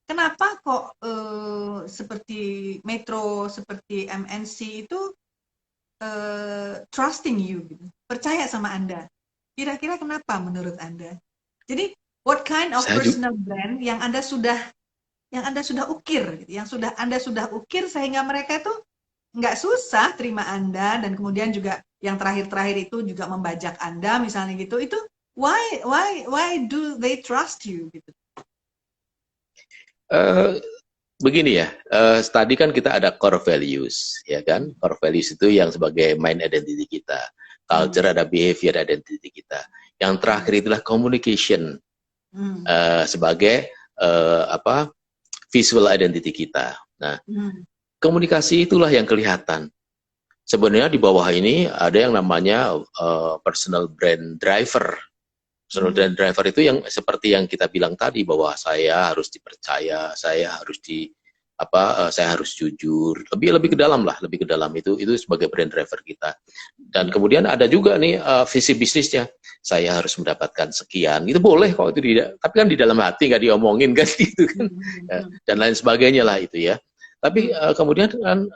kenapa kok seperti Metro, seperti MNC itu trusting you, gitu, percaya sama Anda. Kira-kira kenapa menurut Anda? Jadi, what kind of personal brand yang Anda sudah ukir, gitu, yang Anda sudah ukir sehingga mereka itu nggak susah terima Anda, dan kemudian juga yang terakhir-terakhir itu juga membajak Anda misalnya gitu. Itu why do they trust you gitu? Begini ya, tadi kan kita ada core values, ya kan? Core values itu yang sebagai main identity kita. Culture ada behavior identity kita. Yang terakhir itulah communication sebagai visual identity kita. Nah, komunikasi itulah yang kelihatan. Sebenarnya di bawah ini ada yang namanya personal brand driver. Personal brand driver itu yang seperti yang kita bilang tadi, bahwa saya harus dipercaya, saya harus jujur, lebih ke dalam lah, lebih ke dalam itu sebagai brand driver kita. Dan kemudian ada juga nih visi bisnisnya, saya harus mendapatkan sekian, itu boleh kok, itu tapi kan di dalam hati nggak diomongin kan gitu kan, dan lain sebagainya lah itu ya. Tapi kemudian kan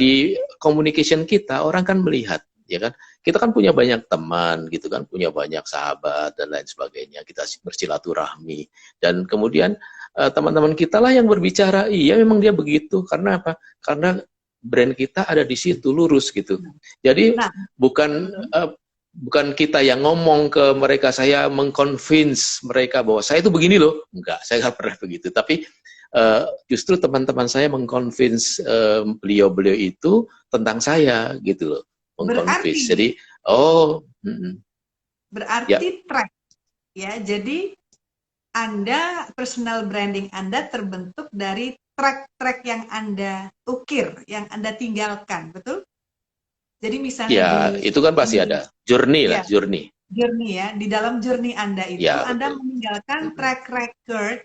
di communication kita orang kan melihat, ya kan, kita kan punya banyak teman gitu kan, punya banyak sahabat dan lain sebagainya, kita bersilaturahmi, dan kemudian teman-teman kita lah yang berbicara, iya memang dia begitu, karena apa? Karena brand kita ada di situ, lurus gitu. Jadi bukan kita yang ngomong ke mereka, saya mengconvince mereka bahwa saya itu begini loh, enggak, saya nggak pernah begitu. Tapi justru teman-teman saya mengconvince beliau-beliau itu tentang saya gitu loh. Mengconvince. Jadi berarti track ya. Jadi Anda, personal branding Anda terbentuk dari track-track yang Anda ukir, yang Anda tinggalkan, betul? Jadi misalnya itu kan pasti ada journey lah, journey ya. Di dalam journey Anda itu Anda meninggalkan track record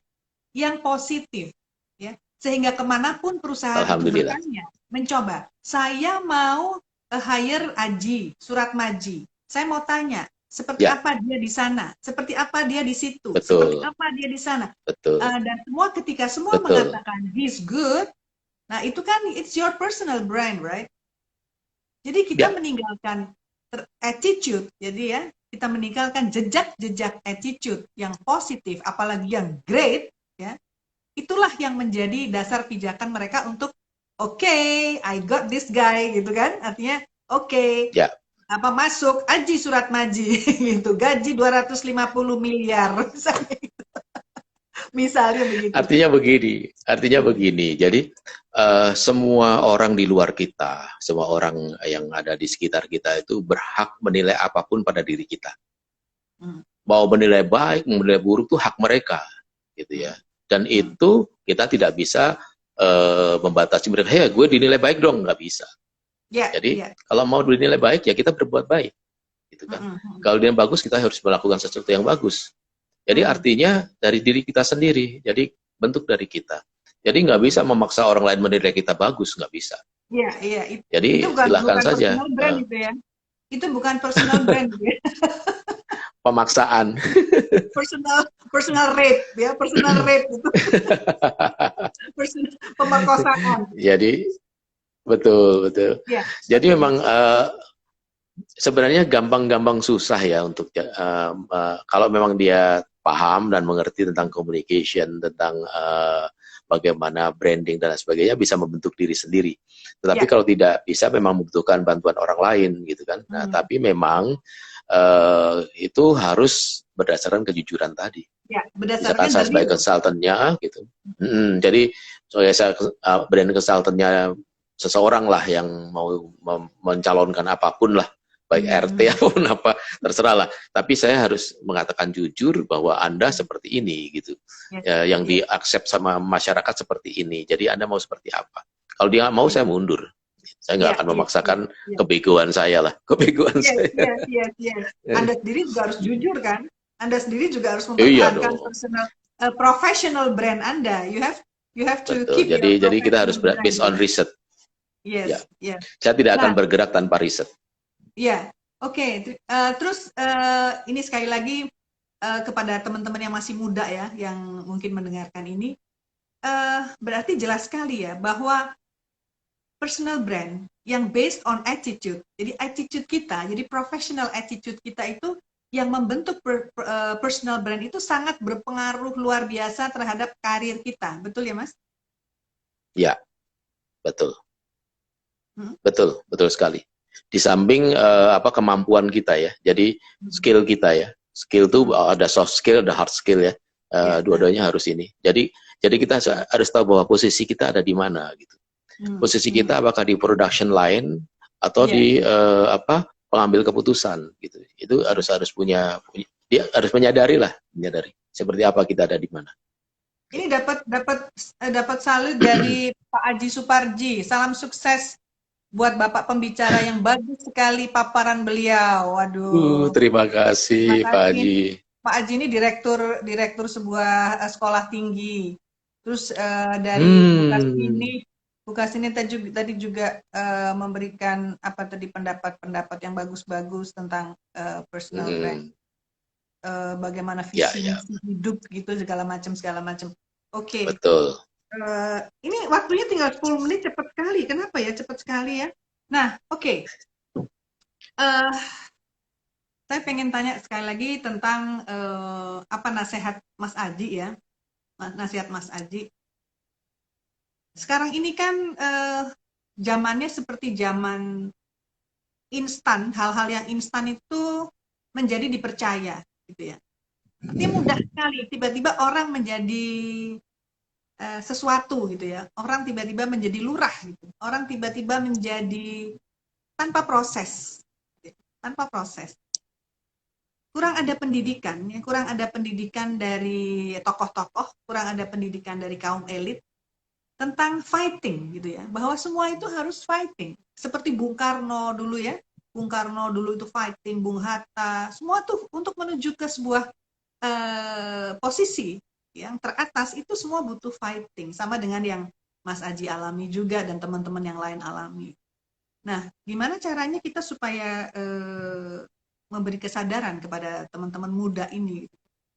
yang positif ya, sehingga kemanapun perusahaan itu bertanya, mencoba, saya mau hire Aji Suratmaji, saya mau tanya seperti apa dia di sana, seperti apa dia di situ, seperti apa dia di sana. Dan ketika semua mengatakan he's good, nah itu kan it's your personal brand, right? Jadi kita meninggalkan attitude, jadi ya kita meninggalkan jejak-jejak attitude yang positif, apalagi yang great, ya itulah yang menjadi dasar pijakan mereka untuk I got this guy gitu kan, artinya Ya, apa masuk aji surat maji gitu, gaji 250 miliar misalnya begitu. artinya begini. Jadi semua orang di luar kita, semua orang yang ada di sekitar kita itu berhak menilai apapun pada diri kita. Mau menilai baik, menilai buruk itu hak mereka, gitu ya. Dan itu kita tidak bisa membatasi mereka. Hei, gue dinilai baik dong, nggak bisa. Jadi kalau mau dinilai baik ya kita berbuat baik, gitu kan. Kalau dia bagus kita harus melakukan sesuatu yang bagus. Jadi artinya dari diri kita sendiri, jadi bentuk dari kita. Jadi nggak bisa memaksa orang lain menilai kita bagus, nggak bisa. Iya. Jadi itu silahkan bukan saja. Personal brand itu ya. Itu bukan personal brand ya. Pemaksaan. personal rape ya, personal rape itu. Pemerkosaan. Jadi betul. Ya. Jadi memang sebenarnya gampang-gampang susah ya untuk kalau memang dia paham dan mengerti tentang communication, tentang bagaimana branding dan sebagainya, bisa membentuk diri sendiri. Tetapi kalau tidak bisa, memang membutuhkan bantuan orang lain, gitu kan. Nah, tapi memang itu harus berdasarkan kejujuran tadi. Misalkan saya sebagai konsultannya, gitu. Jadi saya brand konsultannya seseorang lah yang mau mencalonkan apapun lah, baik RT ataupun apa, terserah lah. Tapi saya harus mengatakan jujur bahwa Anda seperti ini, gitu. Yang diaksep sama masyarakat seperti ini. Jadi Anda mau seperti apa? Kalau dia mau, saya mundur. Saya nggak akan memaksakan kebegoan saya lah. Kebegoan saya. Anda sendiri juga harus jujur kan? Anda sendiri juga harus mempertahankan professional brand Anda. You have to keep jadi kita harus based on riset. Saya tidak akan bergerak tanpa riset. Oke. Terus ini sekali lagi kepada teman-teman yang masih muda ya, yang mungkin mendengarkan ini, berarti jelas sekali ya bahwa personal brand yang based on attitude, jadi attitude kita, jadi professional attitude kita itu yang membentuk personal brand itu sangat berpengaruh luar biasa terhadap karir kita, betul ya Mas? Ya, betul. Betul sekali. Di samping kemampuan kita ya, jadi skill kita ya, skill itu ada soft skill, ada hard skill ya, dua-duanya harus ini. Jadi kita harus tahu bahwa posisi kita ada di mana gitu. Posisi kita apakah di production line atau di pengambil keputusan gitu. Itu harus punya dia harus menyadari seperti apa kita ada di mana. Ini dapat salut dari Pak Aji Suparji. Salam sukses buat Bapak pembicara yang bagus sekali paparan beliau. Waduh. Terima kasih Pak Aji. Pak Aji ini direktur sebuah sekolah tinggi. Terus dari Bukasini tadi juga memberikan pendapat yang bagus-bagus tentang personal brand. Bagaimana visi hidup gitu segala macam. Oke. Betul. Ini waktunya tinggal 10 menit, cepat sekali. Kenapa ya cepat sekali ya? Nah, oke. Saya pengen tanya sekali lagi tentang apa nasihat Mas Aji ya? Nasihat Mas Aji. Sekarang ini kan zamannya seperti zaman instan, hal-hal yang instan itu menjadi dipercaya, gitu ya. Artinya mudah sekali, tiba-tiba orang menjadi sesuatu gitu ya, orang tiba-tiba menjadi lurah gitu, orang tiba-tiba menjadi tanpa proses, kurang ada pendidikan ya, kurang ada pendidikan dari tokoh-tokoh, kurang ada pendidikan dari kaum elit tentang fighting gitu ya, bahwa semua itu harus fighting, seperti Bung Karno dulu ya, Bung Karno dulu itu fighting, Bung Hatta, semua tuh untuk menuju ke sebuah posisi yang teratas itu semua butuh fighting, sama dengan yang Mas Aji alami juga dan teman-teman yang lain alami. Nah, gimana caranya kita supaya memberi kesadaran kepada teman-teman muda ini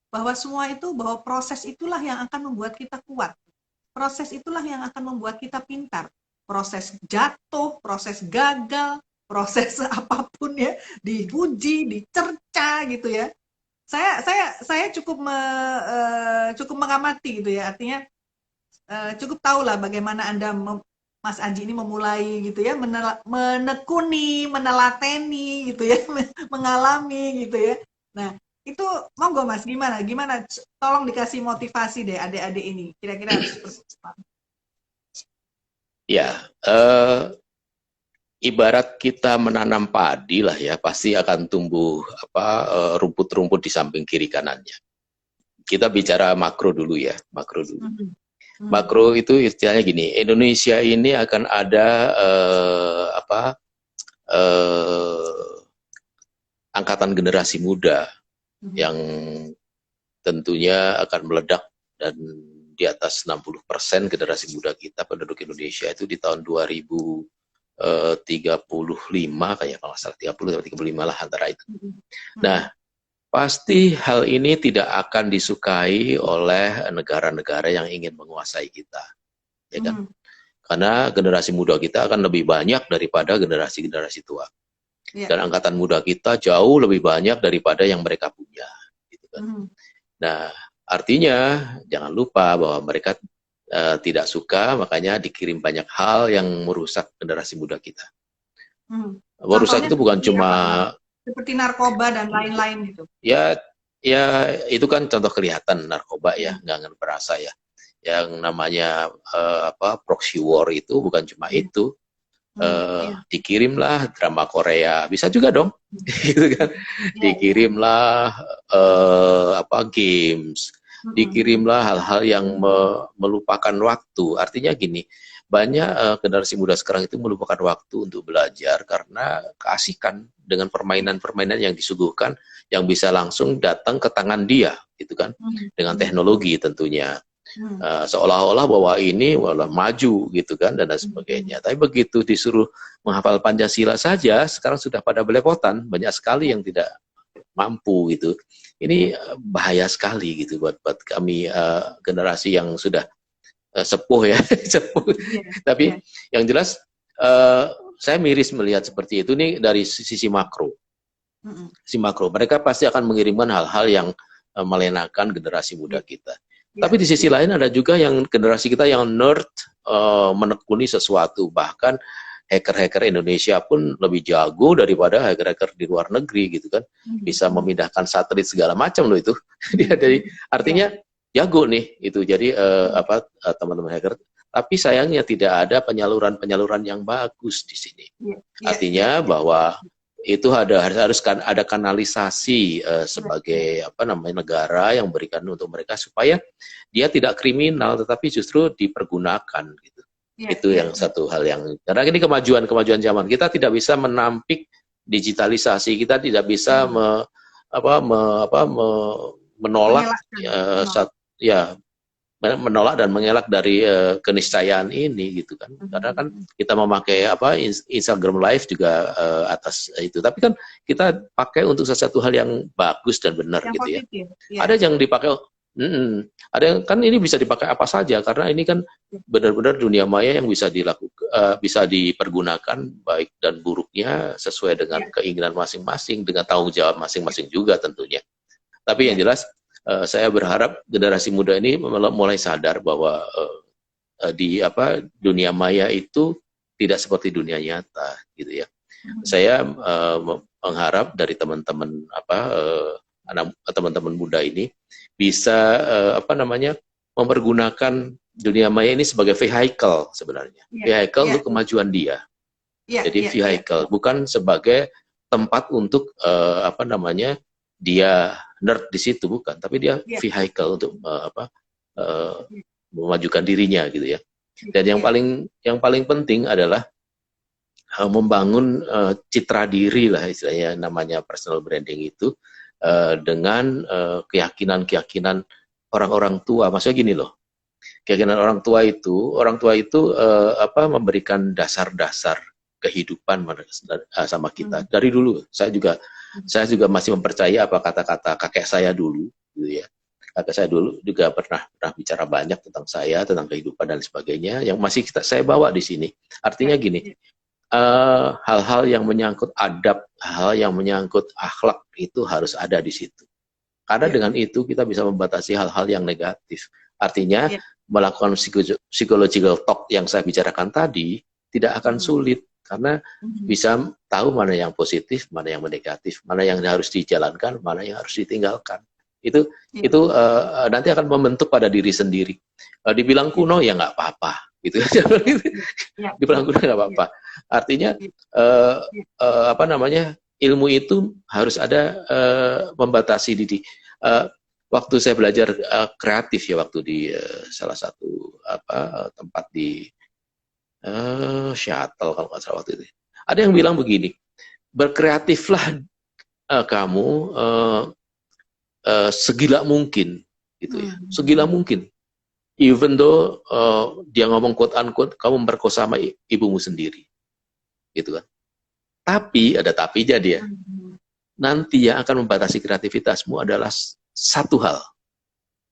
bahwa semua itu, bahwa proses itulah yang akan membuat kita kuat, proses itulah yang akan membuat kita pintar, proses jatuh, proses gagal, proses apapun ya, dipuji, dicerca gitu ya. Saya cukup mengamati gitu ya, artinya cukup tahu lah bagaimana Anda Mas Aji ini memulai gitu ya, menekuni, menelateni gitu ya, mengalami gitu ya. Nah, itu monggo Mas, gimana? Gimana? Tolong dikasih motivasi deh adik-adik ini. Kira-kira harus seperti apa? Ya, ibarat kita menanam padi lah ya, pasti akan tumbuh rumput-rumput di samping kiri kanannya. Kita bicara makro dulu ya, makro dulu. Makro itu istilahnya gini, Indonesia ini akan ada angkatan generasi muda yang tentunya akan meledak, dan di atas 60% generasi muda kita penduduk Indonesia itu di tahun 2035 kayak kalau salah 30 atau 35 lah antara itu. Nah, pasti hal ini tidak akan disukai oleh negara-negara yang ingin menguasai kita, ya kan? Karena generasi muda kita akan lebih banyak daripada generasi-generasi tua. Dan angkatan muda kita jauh lebih banyak daripada yang mereka punya, gitu kan? Nah, artinya jangan lupa bahwa mereka tidak suka, makanya dikirim banyak hal yang merusak generasi muda kita. Merusak itu bukan cuma seperti narkoba dan lain-lain gitu. Ya, itu kan contoh kelihatan narkoba ya, nggak berasa ya. Yang namanya proxy war itu bukan cuma itu. Dikirimlah drama Korea, bisa juga dong, gitu kan? Dikirimlah games, dikirimlah hal-hal yang melupakan waktu. Artinya gini, banyak generasi muda sekarang itu melupakan waktu untuk belajar karena keasikan dengan permainan-permainan yang disuguhkan, yang bisa langsung datang ke tangan dia, gitu kan? Dengan teknologi tentunya. Seolah-olah bahwa ini maju gitu kan, dan sebagainya. Tapi begitu disuruh menghafal Pancasila saja, sekarang sudah pada belepotan, banyak sekali yang tidak mampu gitu. Ini bahaya sekali gitu buat kami generasi yang sudah sepuh ya, sepuh. Tapi yang jelas saya miris melihat seperti itu nih dari sisi makro. Sisi makro, mereka pasti akan mengirimkan hal-hal yang melenakan generasi muda kita. Tapi di sisi lain ada juga yang generasi kita yang nerd, menekuni sesuatu. Bahkan hacker-hacker Indonesia pun lebih jago daripada hacker-hacker di luar negeri gitu kan. Bisa memindahkan satelit segala macam loh itu. Jadi artinya jago nih itu. Jadi teman-teman hacker. Tapi sayangnya tidak ada penyaluran-penyaluran yang bagus di sini. Artinya bahwa itu harus ada kanalisasi sebagai negara yang berikan untuk mereka supaya dia tidak kriminal tetapi justru dipergunakan gitu. Itu yang satu hal yang, karena ini kemajuan zaman, kita tidak bisa menampik digitalisasi, kita tidak bisa menolak menolak dan mengelak dari keniscayaan ini gitu kan, karena kan kita memakai Instagram Live juga atas itu, tapi kan kita pakai untuk sesuatu hal yang bagus dan benar yang gitu positif, ya. Ada yang dipakai, ada yang kan ini bisa dipakai apa saja, karena ini kan benar-benar dunia maya yang bisa bisa dipergunakan baik dan buruknya sesuai dengan keinginan masing-masing, dengan tanggung jawab masing-masing juga tentunya. Tapi yang jelas saya berharap generasi muda ini mulai sadar bahwa di dunia maya itu tidak seperti dunia nyata gitu ya. Saya mengharap dari teman-teman teman-teman muda ini bisa mempergunakan dunia maya ini sebagai vehicle sebenarnya. Vehicle untuk kemajuan dia. Jadi vehicle bukan sebagai tempat untuk dia nerd di situ, bukan, tapi dia vehicle untuk memajukan dirinya gitu ya. Dan yang paling penting adalah membangun citra diri lah istilahnya, namanya personal branding itu dengan keyakinan-keyakinan orang-orang tua. Maksudnya gini loh, keyakinan orang tua itu memberikan dasar-dasar kehidupan sama kita dari dulu. Saya juga masih mempercaya apa kata-kata kakek saya dulu, gitu ya. Kakek saya dulu juga pernah bicara banyak tentang saya, tentang kehidupan dan sebagainya, yang masih saya bawa di sini. Artinya gini, hal-hal yang menyangkut adab, hal yang menyangkut akhlak itu harus ada di situ. Karena Ya. dengan itu kita bisa membatasi hal-hal yang negatif. Artinya Ya. melakukan psychological talk yang saya bicarakan tadi tidak akan Mhm. sulit karena Mhm. bisa tahu mana yang positif, mana yang negatif, mana yang harus dijalankan, mana yang harus ditinggalkan. Itu Ya. itu nanti akan membentuk pada diri sendiri. Dibilang Ya. kuno ya nggak apa-apa, gitu. Ya. Dibilang kuno nggak Ya. apa-apa. Artinya Ya. eh, Ya. apa namanya, ilmu itu harus ada membatasi diri. Waktu saya belajar kreatif ya, waktu di salah satu tempat di Shuttle kalau nggak salah waktu itu. Ada yang bilang begini, berkreatiflah kamu segila mungkin, gitu ya, segila mungkin. Even though dia ngomong quote unquote, kamu memperkosa sama ibumu sendiri, gitu kan. Tapi ada tapinya dia. Nanti yang akan membatasi kreativitasmu adalah satu hal.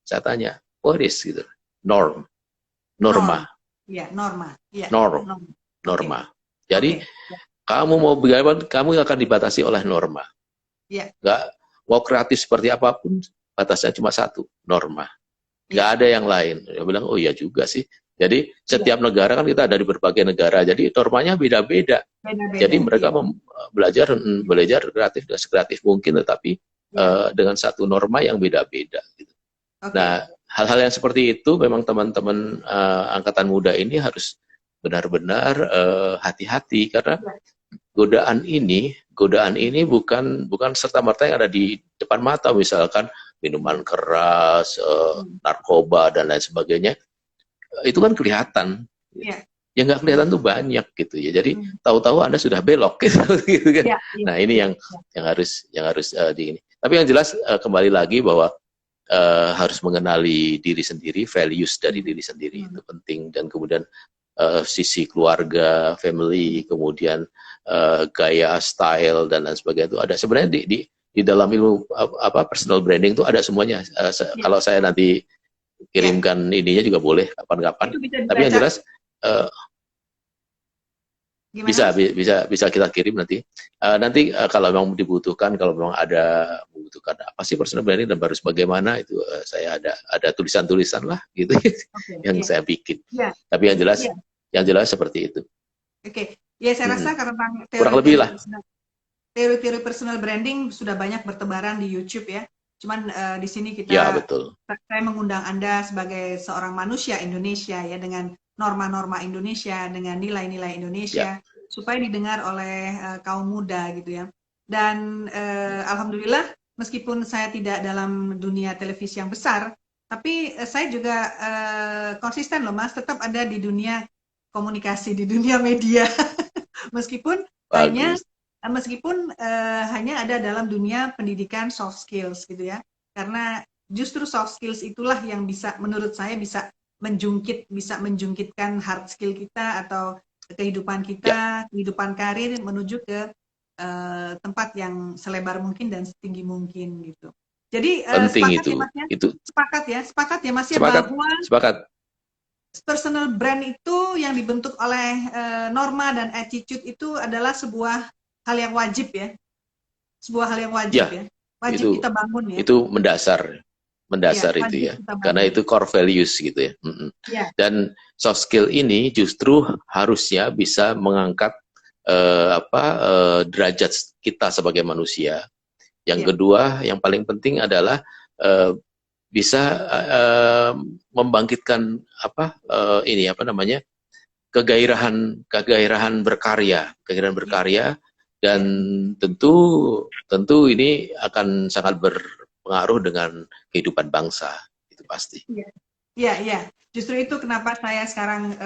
Saya tanya, what is gitu? Norm, norma, Ya, norma. Ya. norm, Norma. norma. Oke. Jadi kamu mau bagaimana, kamu akan dibatasi oleh norma. Ya. Nggak mau kreatif seperti apapun, batasnya cuma satu, norma. Nggak Ya. ada yang lain. Dia bilang, oh iya juga sih. Jadi setiap negara kan kita ada di berbagai negara, jadi normanya beda-beda. Beda-beda. Jadi mereka Ya. belajar kreatif dan sekreatif mungkin, tetapi Ya. dengan satu norma yang beda-beda. Gitu. Oke. Nah, hal-hal yang seperti itu memang teman-teman angkatan muda ini harus benar-benar hati-hati karena godaan ini bukan serta-merta yang ada di depan mata, misalkan minuman keras, narkoba dan lain sebagainya. Itu kan kelihatan. Ya. Yang nggak kelihatan tuh banyak gitu ya. Jadi tahu-tahu Anda sudah belok gitu kan. Ya. Nah, ini yang harus di ini. Tapi yang jelas kembali lagi bahwa harus mengenali diri sendiri, values dari diri sendiri itu penting, dan kemudian sisi keluarga, family, kemudian gaya, style dan lain sebagainya itu ada sebenarnya di dalam ilmu personal branding itu ada semuanya. Kalau saya nanti kirimkan ininya juga boleh kapan-kapan. Tapi yang jelas bisa kita kirim nanti. Nanti kalau memang dibutuhkan, kalau memang membutuhkan apa sih personal branding dan harus bagaimana, itu saya ada tulisan-tulisan lah gitu yang saya bikin. Tapi yang jelas seperti itu. Oke. Ya, saya rasa karena kurang lebih lah. Teori-teori personal branding sudah banyak bertebaran di YouTube ya. Cuman di sini Ya, betul. saya mengundang Anda sebagai seorang manusia Indonesia ya, dengan norma-norma Indonesia, dengan nilai-nilai Indonesia, supaya didengar oleh kaum muda gitu ya. Dan alhamdulillah, meskipun saya tidak dalam dunia televisi yang besar, tapi saya juga konsisten loh Mas, tetap ada di dunia komunikasi, di dunia media. Meskipun hanya ada dalam dunia pendidikan soft skills gitu ya. Karena justru soft skills itulah yang bisa, menurut saya, bisa menjungkitkan hard skill kita atau kehidupan kita, kehidupan karir menuju ke tempat yang selebar mungkin dan setinggi mungkin gitu. Jadi penting itu. Sepakat ya Mas ya, bahwa personal brand itu yang dibentuk oleh norma dan attitude itu adalah sebuah hal yang wajib ya. Sebuah hal yang wajib ya. Wajib kita bangun ya. Itu mendasar itu ya. Karena itu core values gitu ya. Dan soft skill ini justru harusnya bisa mengangkat derajat kita sebagai manusia. Yang kedua, yang paling penting adalah bisa membangkitkan kegairahan berkarya, dan tentu ini akan sangat berpengaruh dengan kehidupan bangsa, itu pasti. Iya. Justru itu kenapa saya sekarang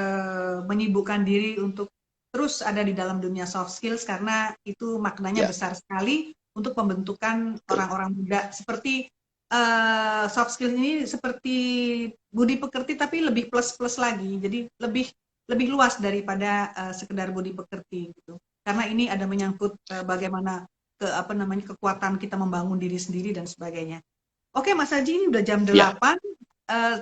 menyibukkan diri untuk terus ada di dalam dunia soft skills, karena itu maknanya besar sekali untuk pembentukan orang-orang muda. Seperti soft skill ini seperti budi pekerti, tapi lebih plus lagi. Jadi lebih luas daripada sekedar budi pekerti gitu. Karena ini ada menyangkut bagaimana kekuatan kita membangun diri sendiri dan sebagainya. Oke Mas Haji, ini udah jam 8.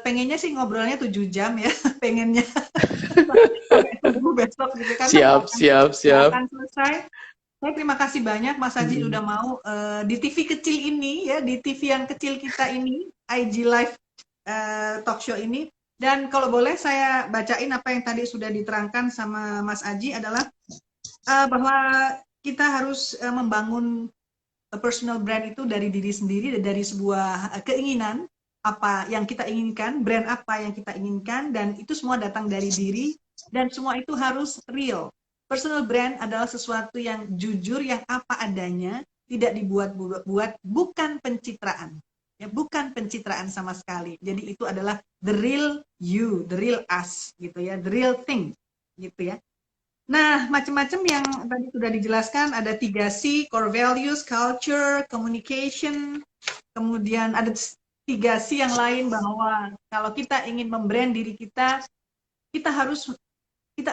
pengennya sih ngobrolnya 7 jam ya, pengennya sampai subuh besok gitu karena Siap, siap, nggak siap. akan selesai. Saya terima kasih banyak Mas Haji Hmm. udah mau di TV kecil ini ya, di TV yang kecil kita ini, IG Live talk show ini. Dan kalau boleh saya bacain apa yang tadi sudah diterangkan sama Mas Haji adalah bahwa kita harus membangun personal brand itu dari diri sendiri, dari sebuah keinginan apa yang kita inginkan, brand apa yang kita inginkan, dan itu semua datang dari diri, dan semua itu harus real. Personal brand adalah sesuatu yang jujur, yang apa adanya, tidak dibuat-buat, bukan pencitraan. Ya, bukan pencitraan sama sekali. Jadi itu adalah the real you, the real us, gitu ya, the real thing, gitu ya. Nah, macam-macam yang tadi sudah dijelaskan, ada 3C, core values, culture, communication, kemudian ada 3C yang lain bahwa kalau kita ingin membrand diri kita, kita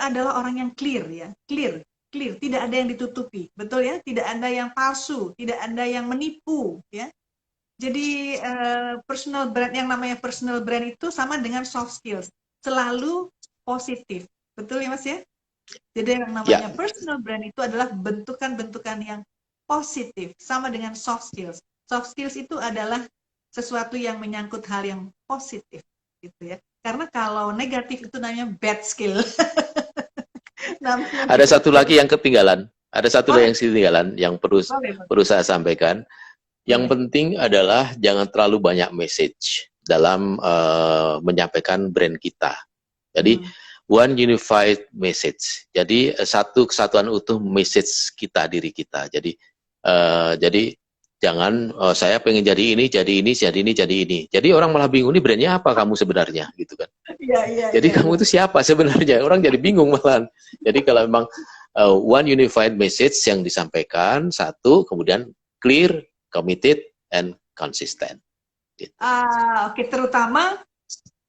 adalah orang yang clear ya, clear, tidak ada yang ditutupi, betul ya, tidak ada yang palsu, tidak ada yang menipu ya. Jadi personal brand, yang namanya personal brand itu sama dengan soft skills, selalu positif, betul ya Mas ya? Jadi yang namanya Ya, personal brand itu adalah bentukan-bentukan yang positif, sama dengan soft skills. Soft skills itu adalah sesuatu yang menyangkut hal yang positif, gitu ya. Karena kalau negatif itu namanya bad skill. Namanya ada bad satu skill. lagi yang ketinggalan. Ada satu lagi Boleh, yang ketinggalan yang perlu boleh, perlu saya sampaikan. Yang boleh. penting adalah jangan terlalu banyak message dalam menyampaikan brand kita. Jadi Hmm. one unified message. Jadi satu kesatuan utuh message kita, diri kita. Jadi jangan saya pengen jadi ini, jadi ini, jadi ini, jadi ini. Jadi orang malah bingung, ini brandnya apa kamu sebenarnya, gitu kan? Iya, iya, Jadi iya, kamu iya. itu siapa sebenarnya? Orang jadi bingung malahan. Jadi kalau memang one unified message yang disampaikan, satu, kemudian clear, committed, and consistent. Gitu. Oke, terutama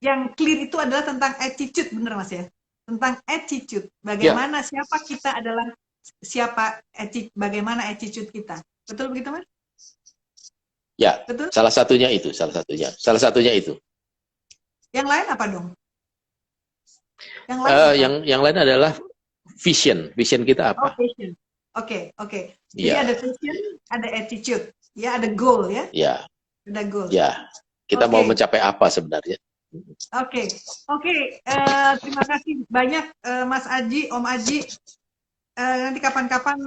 yang clear itu adalah tentang attitude, bener Mas ya? Tentang attitude. Ya, Bagaimana, siapa kita adalah, bagaimana attitude kita. Betul begitu Mas? ya, Betul? salah satunya itu, salah satunya itu. Yang lain apa dong? Yang lain apa? Yang lain adalah vision kita Oh, apa? vision. Oke, oke. Jadi Ya, ada vision, ada attitude, ya, ada goal ya, ya, ada goal. ya. Kita mau Oke, mencapai apa sebenarnya? oke, oke. Terima kasih banyak Mas Aji, Om Aji. Nanti kapan-kapan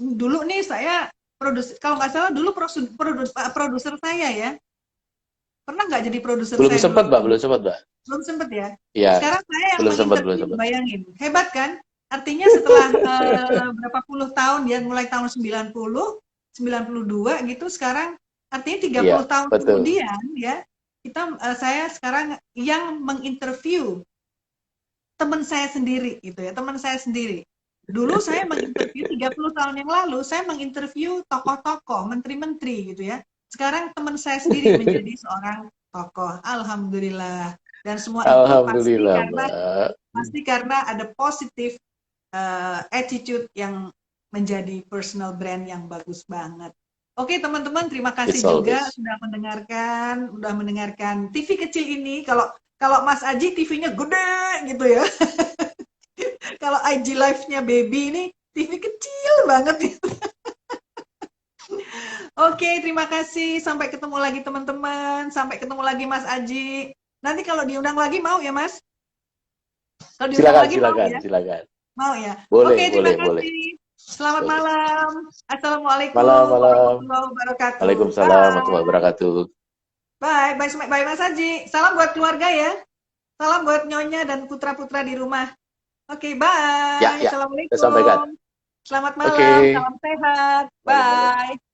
dulu nih saya kalau nggak salah dulu produser saya ya. Pernah nggak jadi produser Belum saya sempat, dulu? Mbak, belum sempat, Mbak. Belum sempet ya. Ya, Sekarang saya yang belum menginterview, sempat. bayangin. Hebat kan? Artinya setelah berapa puluh tahun, ya mulai tahun 90, 92 gitu, sekarang artinya 30 Iya, tahun betul. kemudian ya, saya sekarang yang menginterview teman saya sendiri gitu ya, teman saya sendiri. Dulu saya menginterview 30 tahun yang lalu, saya menginterview tokoh-tokoh, menteri-menteri gitu ya. Sekarang teman saya sendiri menjadi seorang tokoh. Alhamdulillah. Dan semua itu Alhamdulillah, Mbak. pasti karena ada positif attitude yang menjadi personal brand yang bagus banget. Oke teman-teman, terima kasih It's juga always. sudah mendengarkan TV kecil ini. Kalau Mas Aji TV-nya gede gitu ya. Kalau IG Live-nya Baby ini TV kecil banget. Oke, terima kasih. Sampai ketemu lagi teman-teman. Sampai ketemu lagi Mas Aji. Nanti kalau diundang lagi mau ya Mas? Kalau diundang lagi mau ya? Silakan. Mau ya? Boleh, Oke, terima boleh. kasih. Selamat Oke. malam. Assalamualaikum Malam. warahmatullahi wabarakatuh. Waalaikumsalam warahmatullahi Bye. wabarakatuh. Bye Mas Haji. Salam buat keluarga ya. Salam buat nyonya dan putra-putra di rumah. Oke, bye. Ya, saya sampaikan. Assalamualaikum. Selamat Oke. malam. Salam sehat. Malam. Bye.